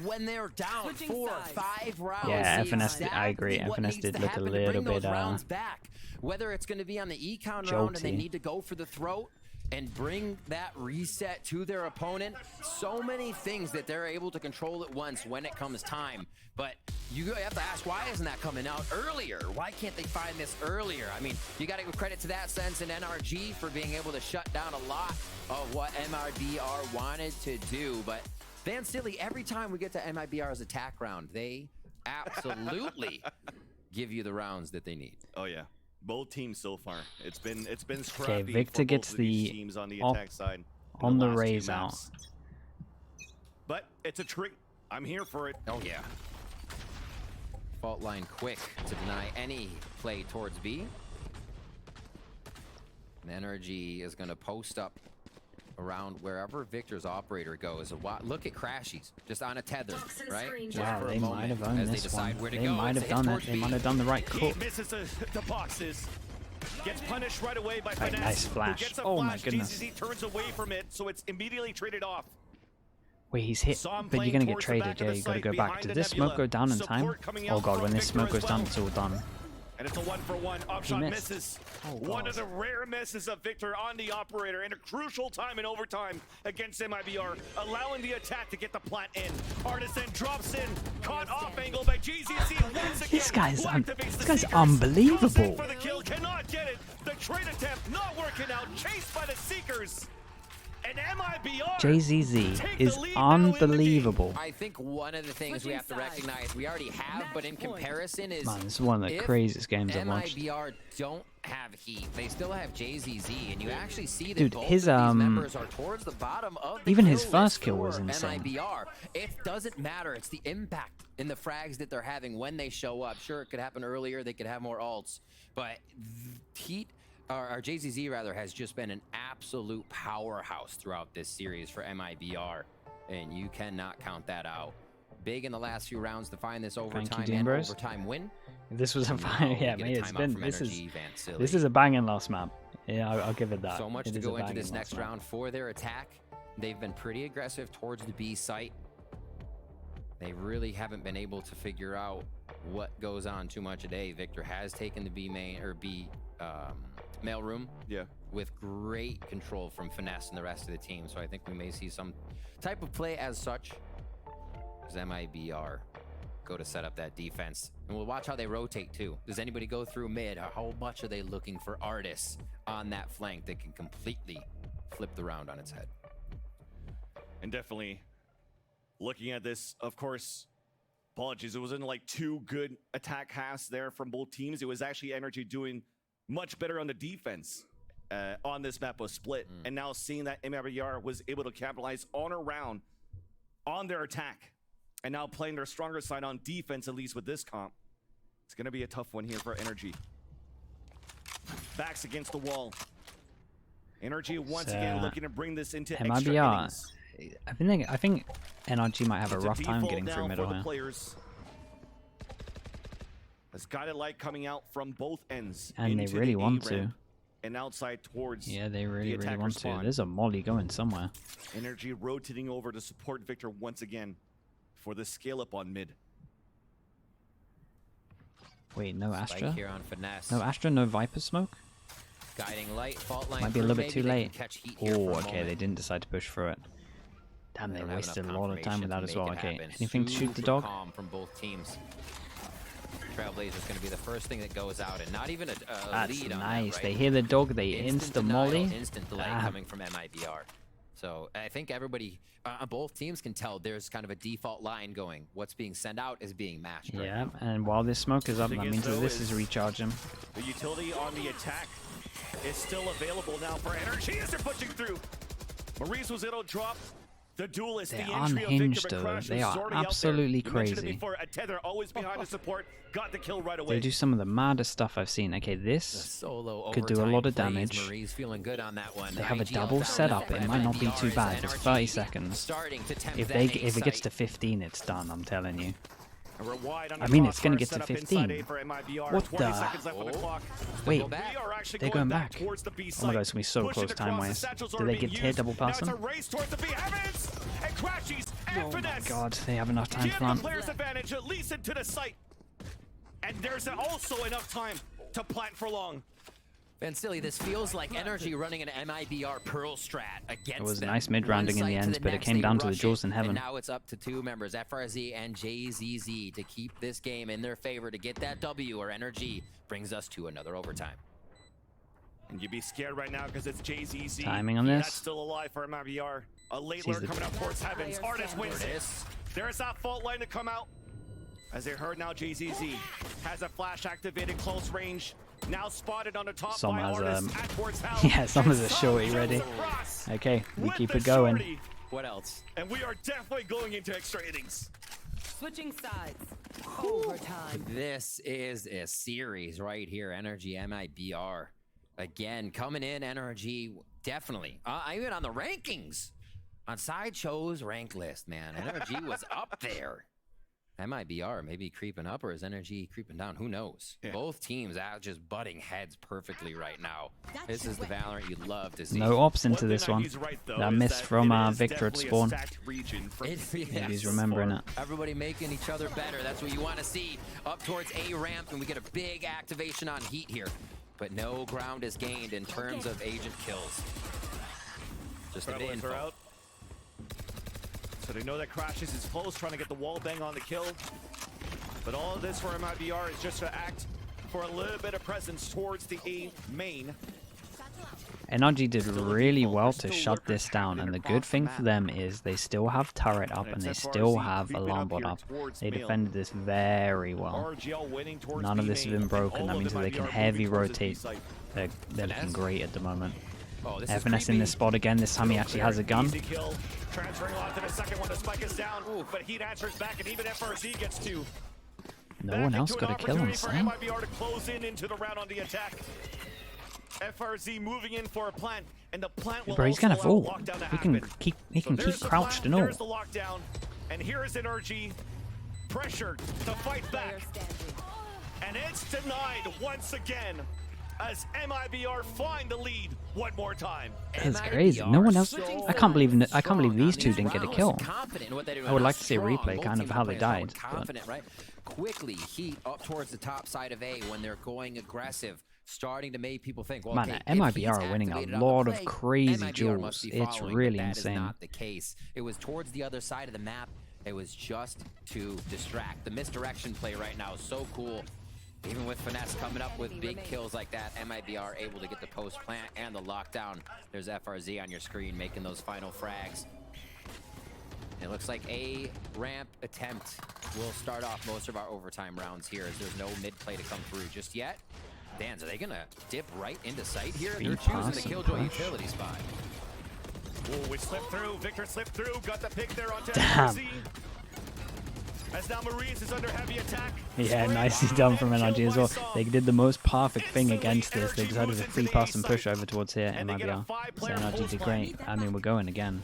when they're down Switching 4 or sides. 5 rounds. Yeah, see FNS I agree, exactly what FNS needs did to look a happen to little bring those bit, rounds back. Whether it's going to be on the econ round and they jolty. need to go for the throat and bring that reset to their opponent. So many things that they're able to control at once when it comes time. But you have to ask, why isn't that coming out earlier? Why can't they find this earlier? I mean, you got to give credit to that sense in NRG for being able to shut down a lot of what MIBR wanted to do. But Van Silly, every time we get to MIBR's attack round, they absolutely give you the rounds that they need. Oh yeah, both teams so far. It's been scrappy. Okay, Victor for gets both of these the teams on the op attack side on the last two raise out. maps. But it's a treat. I'm here for it. Oh yeah. Fault line quick to deny any play towards B. And NRG is going to post up around wherever Victor's operator goes. Look at Crashies, just on a tether, right? Just Wow, for a they might moment have owned as they this decide one. where to They go. might It's have a hit done it. towards They B. might have done the right He call. misses the boxes. Gets punished right away by Right, Finesse. nice who flash. gets a Oh my flash. goodness. GZZ turns away from it, so it's immediately traded off. Wait, he's hit, Saw him but you're playing gonna get towards the traded. back of Yeah, the you gotta site go back. behind Did the this smoke Nebula. go down in time? Support coming Oh out god, from when this Victor smoke as goes down, well. it's all done. And it's a 1-for-1. Upshot missed. misses. Oh, One God. of the rare misses of Victor on the operator in a crucial time in overtime against MIBR, allowing the attack to get the plant in. Artisan drops in, caught off angle by GZC once again. This guy's who activates the this guy's Seekers. unbelievable. Goes in for the kill, cannot get it. The trade attempt not working out, chased by the Seekers. And MIBR JZZ take the is lead now in the game. unbelievable. I think one of the things we have to recognize, we already have, but in comparison is Man, this is one of the if craziest games I've watched. MIBR don't have heat, they still have JZZ, and you actually see that Dude, both his, of these members are towards the bottom of the even his kill first list kill was for insane. MIBR. It doesn't matter. It's the impact in the frags that they're having when they show up. Sure, it could happen earlier. They could have more ults, but heat. Our JZZ rather has just been an absolute powerhouse throughout this series for MIBR, and you cannot count that out. Big in the last few rounds to find this overtime Dean and Bros. overtime win. If this was a Now fine, we yeah, get a mate, it's timeout been from this NRG, Van Silly. is a banging last map. Yeah, I'll give it that. So much It to is a go into banging this next last map. round for their attack. They've been pretty aggressive towards the B site. They really haven't been able to figure out what goes on too much a day. Victor has taken the B main or B mailroom. Yeah. With great control from Finesse and the rest of the team. So I think we may see some type of play as such as MIBR go to set up that defense. And we'll watch how they rotate too. Does anybody go through mid? How much are they looking for artists on that flank that can completely flip the round on its head? And definitely looking at this, of course, apologies, it wasn't like two good attack halves there from both teams. It was actually NRG doing much better on the defense on this map was split. And now seeing that MIBR was able to capitalize on a round on their attack and now playing their stronger side on defense, at least with this comp. It's going to be a tough one here for NRG. Backs against the wall. NRG once again looking to bring this into extra MIBR. innings. I think NRG might have a It's rough time default getting now through for middle the here. players. Has guided light coming out from both ends. And they into really the want A to. ramp and outside towards Yeah, they really, the really attacker want to. spawn. There's a molly going somewhere. NRG rotating over to support Victor once again for the scale up on mid. Wait, no Spike Astra? here on Finesse. No Astra, no Viper smoke? Guiding light, fault line. Might be a little bit through, too maybe they late. can catch heat here for Oh, a okay, moment. they didn't decide to push through it. Damn, They they don't have wasted a enough lot of time with confirmation that to as well. make it Okay, happen. anything to shoot the Super dog? calm from both teams. Trailblazer's going to be the first thing that goes out, and not even a That's lead on nice. that, right? They hear the dog, they Instant insta molly. denial, instant delay Ah. coming from MIBR. So I think everybody on both teams can tell there's kind of a default line going. What's being sent out is being matched. Right Yeah, now. and while this smoke is up, Thing that is, means that though, this is is- recharging. The utility on the attack is still available now for NRG as they're pushing through. Maurice was able to drop the duelist. They're the entry of unhinged, Victor though. McCrash They was are already out there. absolutely You mentioned it crazy. before, a tether always behind the support, got the kill right away. They do some of the maddest stuff I've seen. Okay, The this solo could do a overtime lot of plays. damage. Marie's feeling good on that one. They have a IGL double down setup. now It for might not be too MIBR bad. as Just NRG 30 seconds. starting to tempt If that they A if it gets site. to 15, it's done. I'm telling you. And we're wide on I the mean, it's gonna crossbar get to set up inside 15. A for MIBR. What 20 the- seconds left on the Oh. clock. Wait, Go back. We are actually they're going going back back. towards the B Oh my site. god, it's gonna be so Pushing close across, the time-wise. satchels Do are they being get tier used. double Now pass it's a them? race towards the B. Evans and Crashies and Oh my Finesse. god, they have enough time Give to the plant. player's advantage, at least into the site. And there's also enough time to plant for long. And silly, this feels like NRG running an MIBR Pearl strat against It was a them. nice mid-rounding in the end, but it came down to the Jules in heaven. And now it's up to two members, FRZ and JZZ, to keep this game in their favor to get that W, or NRG brings us to another overtime. And you'd be scared right now because it's JZZ. Timing on this. That's still alive for MIBR. A late Sees lure coming out towards Heavens. Artist wins it. There's that fault line to come out. As they heard now, JZZ has a flash activated close range. Now spotted on the top Some by has Artist at towards Hell. yeah, some has a shorty ready. Okay, we keep it going. Shorty. What else? And we are definitely going into extra innings. Switching sides. Overtime. This is a series right here, NRG MIBR. Again, coming in, NRG, definitely. Even on the rankings. On Sideshow's rank list, man. NRG was up there. MIBR maybe creeping up, or is NRG creeping down? Who knows? Yeah. Both teams out just butting heads perfectly right now. This is the Valorant you'd love to see. No ops into this one. Right, though, that miss from Victor at spawn. Yes. He's remembering it. Everybody making each other better. That's what you want to see. Up towards A ramp, and we get a big activation on Heat here. But no ground is gained in terms of agent kills. Just a bit info. Out. So they know that Crashes is close, trying to get the wall bang on the kill. But all of this for MIBR is just to act for a little bit of presence towards the A main. NRG did really well to shut this down, and the good thing for them is they still have turret up and they still have alarm bot up. They defended this very well. None of this has been broken. That means that they can heavy rotate. They're looking great at the moment. FNS in this spot again. This time he actually has a gun. Transferring on to the second one, the spike is down, but Heat answers back, and even FRZ gets two. No one else got a kill on site. MIBR to close in into the round on the attack. FRZ moving in for a plant, and the plant will he's gonna fall. lockdown to He can keep crouched and all. There's the lockdown, and here is NRG, pressured to fight back, and it's denied once again. As MIBR find the lead one more time. That's crazy. No one else. I can't believe these two didn't get a kill. I would like to see a replay, kind of how they died. Confident, right? Quickly, Heat up towards the top side of A when they're going aggressive, starting to make people think, well, man, okay, MIBR are winning a lot of crazy duels. It's really insane. That is not the case. It was towards the other side of the map. It was just to distract. The misdirection play right now is so cool. Even with Finesse coming up with big kills like that, MIBR able to get the post plant and the lockdown. There's FRZ on your screen making those final frags. It looks like a ramp attempt will start off most of our overtime rounds here, as there's no mid play to come through just yet. Dan's, are they gonna dip right into sight here? They're choosing the Killjoy utility spot. Oh, we slipped through. Victor slipped through. Got the pick there on Damn. FRZ. As now Maurice is under heavy attack. Yeah, nicely done from NRG as well. They did the most perfect thing against this. They decided to free pass and push over towards here, MIBR. So NRG did great. I mean, we're going again.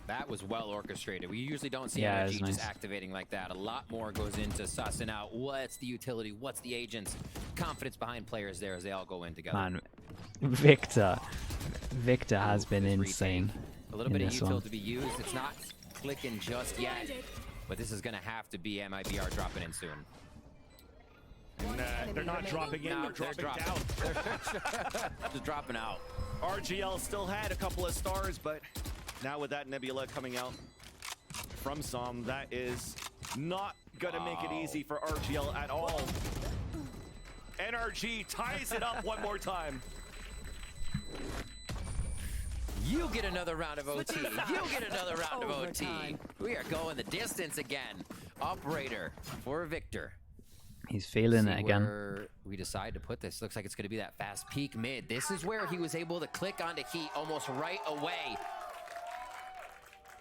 That was well orchestrated. We usually don't see NRG just activating like that. A lot more goes into sussing out what's the utility, what's the agents. Confidence behind players there as they all go in together. Man, Victor has been insane. A little bit of util to be used. It's not clicking just yet. But this is going to have to be MIBR dropping in soon. They're not dropping in, they're dropping down. Just dropping out. RGL still had a couple of stars, but now with that Nebula coming out from some, that is not going to make it easy for RGL at all. NRG ties it up one more time. You get another round of OT. You get another round of OT. We are going the distance again. Operator for Victor. He's feeling it again. Where we decide to put this. Looks like it's going to be that fast peak mid. This is where he was able to click onto Heat almost right away.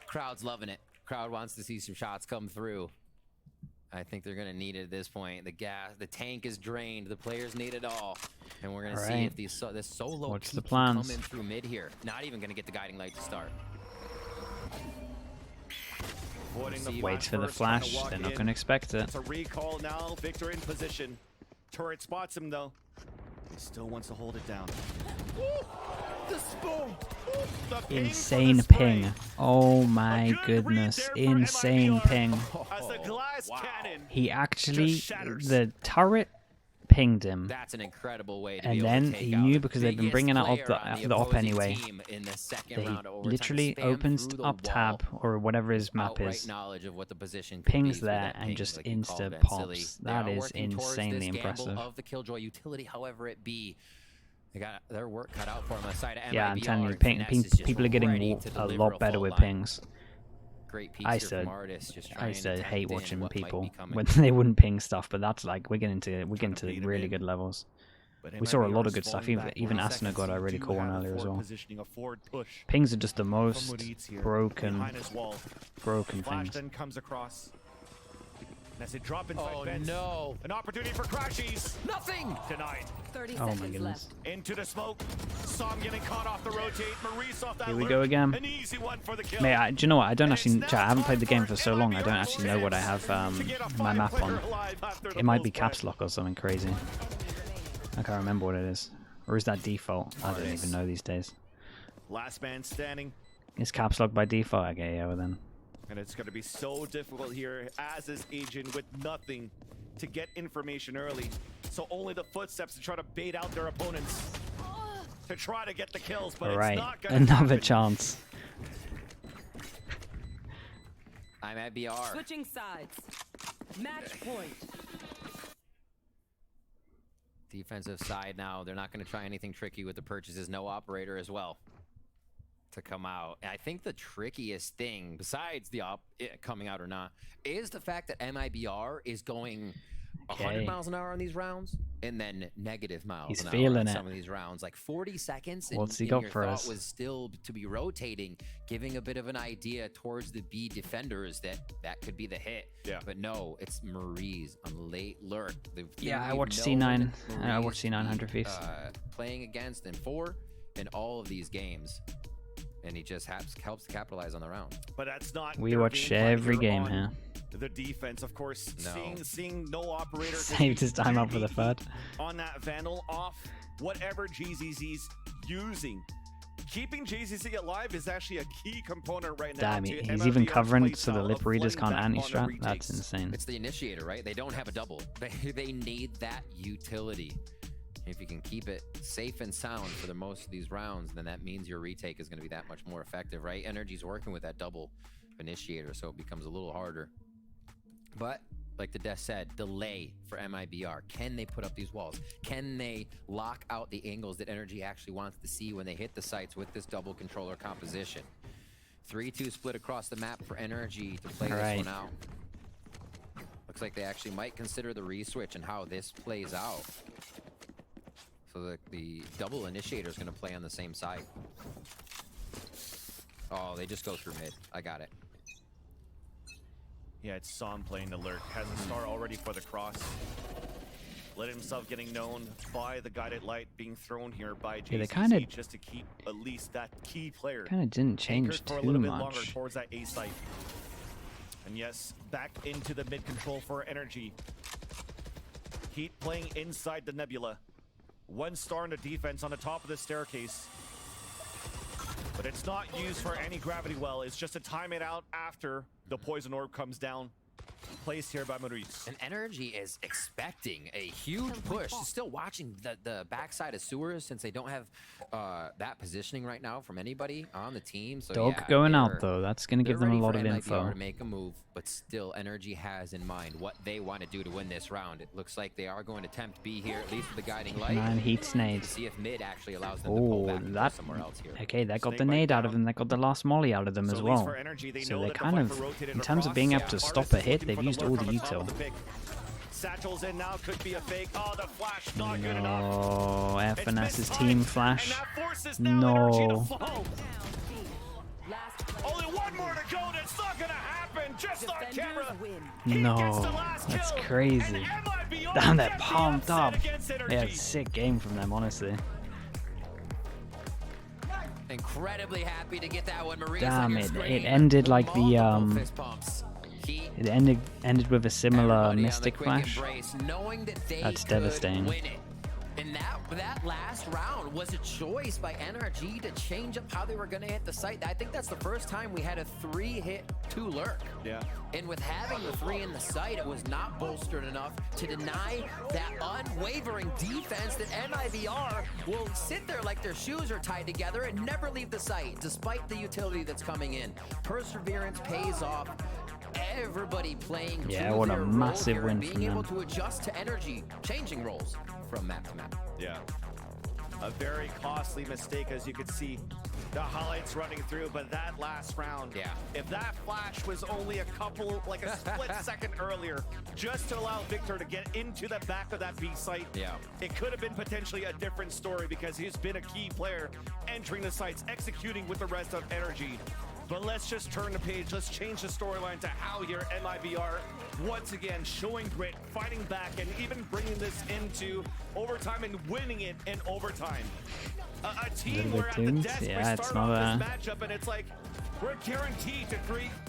Crowd's loving it. Crowd wants to see some shots come through. I think they're going to need it at this point. The tank is drained. The players need it all. And we're going to see if this solo the plans? come in through mid here. Not even going to get the guiding light to start. Waits for the flash. They're not going to expect it. It's a recall now. Victor in position. Turret spots him though. He still wants to hold it down. Insane ping. Oh my goodness. Insane ping. He actually, the turret pinged him. That's an incredible way to And be able then to take he out knew the because they've been biggest bringing out player on the op opposing anyway. team in the second That he round of overtime. literally Spam opens through the up wall, tab or whatever his map outright is, knowledge of what the position could be pings through there, that and ping, just like you called insta it, pops. Silly. That They are is working towards insanely this gamble impressive. of the Killjoy utility, however it be. They got their work cut out for them on the side of MIBR. Yeah, I'm telling you, and Finesse is just people are getting ready to a deliver lot better full with line. pings. Great I piece here said, from artists, just I trying used to to hate tap in watching what might be people coming. when they wouldn't ping stuff, but that's like we're getting to beat him really in. good levels. But We saw a lot MIBR of good is stuff. falling back Even 40 Asuna got a seconds. really You cool do one have earlier as forward well. positioning, a forward push Pings are just the from most Muniz here. broken Behind his wall. things. Flash then comes across. And as they drop inside Oh vents, no! an opportunity for crashies. Nothing! Denied. 30 Oh my seconds goodness. left. Into the smoke. Saw him getting caught off the rotate. Maurice off that Here we lurk. go again. An easy one for the kill. Mate, do you know what? I don't And actually. it's Chat, I now haven't played the time game for so long. I don't MIBR actually know what I have to get a my map five-player on. alive after the It might be full spread. caps lock or something crazy. I can't remember what it is. Or is that default? I don't even know these days. Last man standing. Is caps lock by default? Okay, yeah, well then. And it's going to be so difficult here as his agent with nothing to get information early. So only the footsteps to try to bait out their opponents to try to get the kills, but Alright, it's not going to another happen. chance. I'm at BR. Switching sides. Match point. Defensive side now. They're not going to try anything tricky with the purchases. No operator as well to come out. And I think the trickiest thing, besides the coming out or not, is the fact that MIBR is going 100 Okay. miles an hour on these rounds and then negative miles He's an hour feeling on it. some of these rounds. Like 40 seconds. What's he and got your for thought us? was still to be rotating, giving a bit of an idea towards the B defenders that could be the hit. Yeah. But no, it's Marie's on late lurk. The thing Yeah, I we've watched known C9. I watched Marie's C900 Thieves. playing against in 4 in all of these games. And he just helps capitalize on the round. But that's not We their watch game plan every here game on here. The defense, of course, No. seeing no operator. Saved his time up for the third. On that Vandal off whatever GZZ's using. Keeping GZZ alive is actually a key component right now. Damn, to he's even MIBR's covering play so the style lip of readers flooding can't back on the anti-strat. retakes. That's insane. It's the initiator, right? They don't have a double. They need that utility. If you can keep it safe and sound for the most of these rounds, then that means your retake is going to be that much more effective, right? NRG's working with that double initiator, so it becomes a little harder. But like the death said, delay for MIBR. Can they put up these walls? Can they lock out the angles that NRG actually wants to see when they hit the sites with this double controller composition? 3-2 split across the map for NRG to play this one out. Looks like they actually might consider the reswitch and how this plays out. So the double initiator is going to play on the same side. Oh, they just go through mid. I got it. Yeah, it's Son playing the lurk. Has a star already for the cross. Let himself getting known by the guided light being thrown here by JCC Yeah, they kinda- just to keep at least that key player Kind of didn't change anchored for a too little bit longer much. towards that A site. And yes, back into the mid control for NRG. Heat playing inside the nebula. 1 star in the defense on the top of the staircase. But it's not used for any gravity well. It's just to time it out after the poison orb comes down. Placed here by Maurice. And NRG is expecting a huge push. Still watching the backside of sewers since they don't have that positioning right now from anybody on the team. So Dog yeah, going they're- out though. That's gonna give they're them a ready lot for of MIBR info. to make a move, but still NRG has in mind what they want to do to win this round. It looks like they are going to attempt B here, at least with the guiding light. 9 heat To snades. see if mid actually allows them to pull Oh, back and go that. somewhere else here. Okay, that got Snake the bite nade out down. of them. That got the last molly out of them So as at least well. for NRG, they So know they that the kind of, Viper rotated in terms of across. being able Yeah. to Artist stop is a hit, looking they've for the used lurk all the on top util. of the pick. Satchel's in now, could be a fake. Oh, the flash, not good enough. No, It's FNS's mistimed, team and flash. that forces now NRG to No. fall. Last player. Only 1 more to go, that's not gonna happen, just on camera. Defenders win. He gets the No, last that's kill, crazy. and MIBR Damn, they're get the pumped upset up. against They had a NRG. sick game from them, honestly. Incredibly happy to get that one, Maurice. Damn on your it, screen. it ended like the, Multiple fist pumps. Heat. It ended with a similar Everybody on the Mystic quick Flash. embrace, knowing that they That's could devastating. win it. And And that last round was a choice by NRG to change up how they were going to hit the site. I think that's the first time we had a 3-hit 2-lurk. Yeah. And with having the 3 in the site, it was not bolstered enough to deny that unwavering defense that MIBR will sit there like their shoes are tied together and never leave the site, despite the utility that's coming in. Perseverance pays off. Everybody playing Yeah, to what a their massive role here and win being from able them. to adjust to energy, changing roles from map to map. Yeah. A very costly mistake, as you could see the highlights running through, but that last round, Yeah. if that flash was only a split second earlier, just to allow Victor to get into the back of that B site, Yeah. it could have been potentially a different story because he's been a key player entering the sites, executing with the rest of NRG. But let's just turn the page. Let's change the storyline to how here MIBR once again showing grit, fighting back, and even bringing this into overtime and winning it in overtime. A team Little where bit at the tuned. desk we Yeah, it's start not off this matchup and it's like we're guaranteed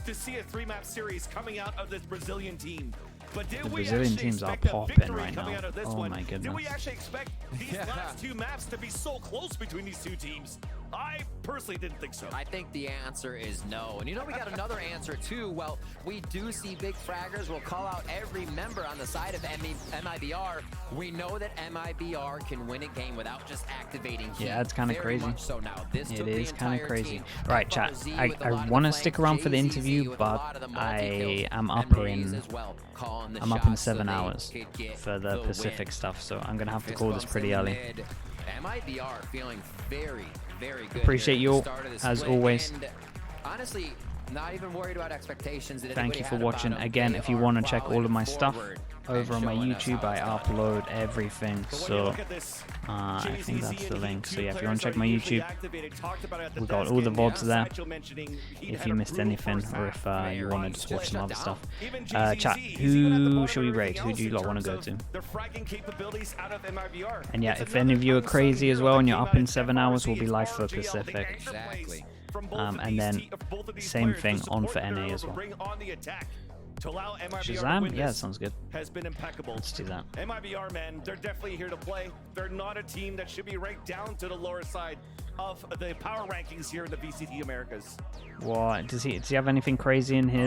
to see a 3-map series coming out of this Brazilian team. But did The we Brazilian actually teams are expect a popping victory right coming now. out of this Oh one? my Did we goodness. actually expect these last 2 maps to be so close between these 2 teams? I personally didn't think so. I think the answer is no. And you know, we got another answer too. Well, we do see big fraggers. We'll call out every member on the side of MIBR. We know that MIBR can win a game without just activating heat. Yeah, it's kind of Very crazy. much so now. This It took the is kind of entire crazy. team. Right, chat. FRZ I with a lot of want to the stick flanks, around for the JZZ interview, with a but lot of the multi-kills, I'm and up Marines in as well, calling the I'm up in shots so 7 they hours could get for the win. Pacific stuff, so I'm gonna have to Fist call this bumps pretty in early. mid. MIBR feeling very, very good. Appreciate here at you the start of this as split, always. and honestly, not even worried about expectations. That Thank you anybody for had watching. about them. Again, They if you are want to check all plowing of my stuff forward over on and my showing us YouTube, how I it's done. upload everything. But when you So look at this, I think JZZ that's the and link. Heat, So yeah, 2 if you want to check players my are usually YouTube, activated. Talked about it at the we got desk, all the and VODs there. Sideshow mentioning Heat if had you a missed brutal anything first or half. if you wanted to split watch some shut other down. stuff. Even JZZ, Chat, he's even at the who bottom should we of rate? Who everything do you else lot want in to go terms to? of their fragging capabilities out of MIBR. And yeah, It's if another any of you are unsung crazy as hero well and that you're came up out in of 7 hours, we'll FRZ, be live for RGL, the Pacific. anchor plays Exactly. from both of And these then both of these same players to thing on support for their NA role as to well. bring on the attack to allow MIBR to Shazam? win Yeah, this sounds good. has been impeccable. Let's do that. MIBR, man, they're definitely here to play. They're not a team that should be ranked down to the lower side of the power rankings here in the VCT Americas. What does he have anything crazy in his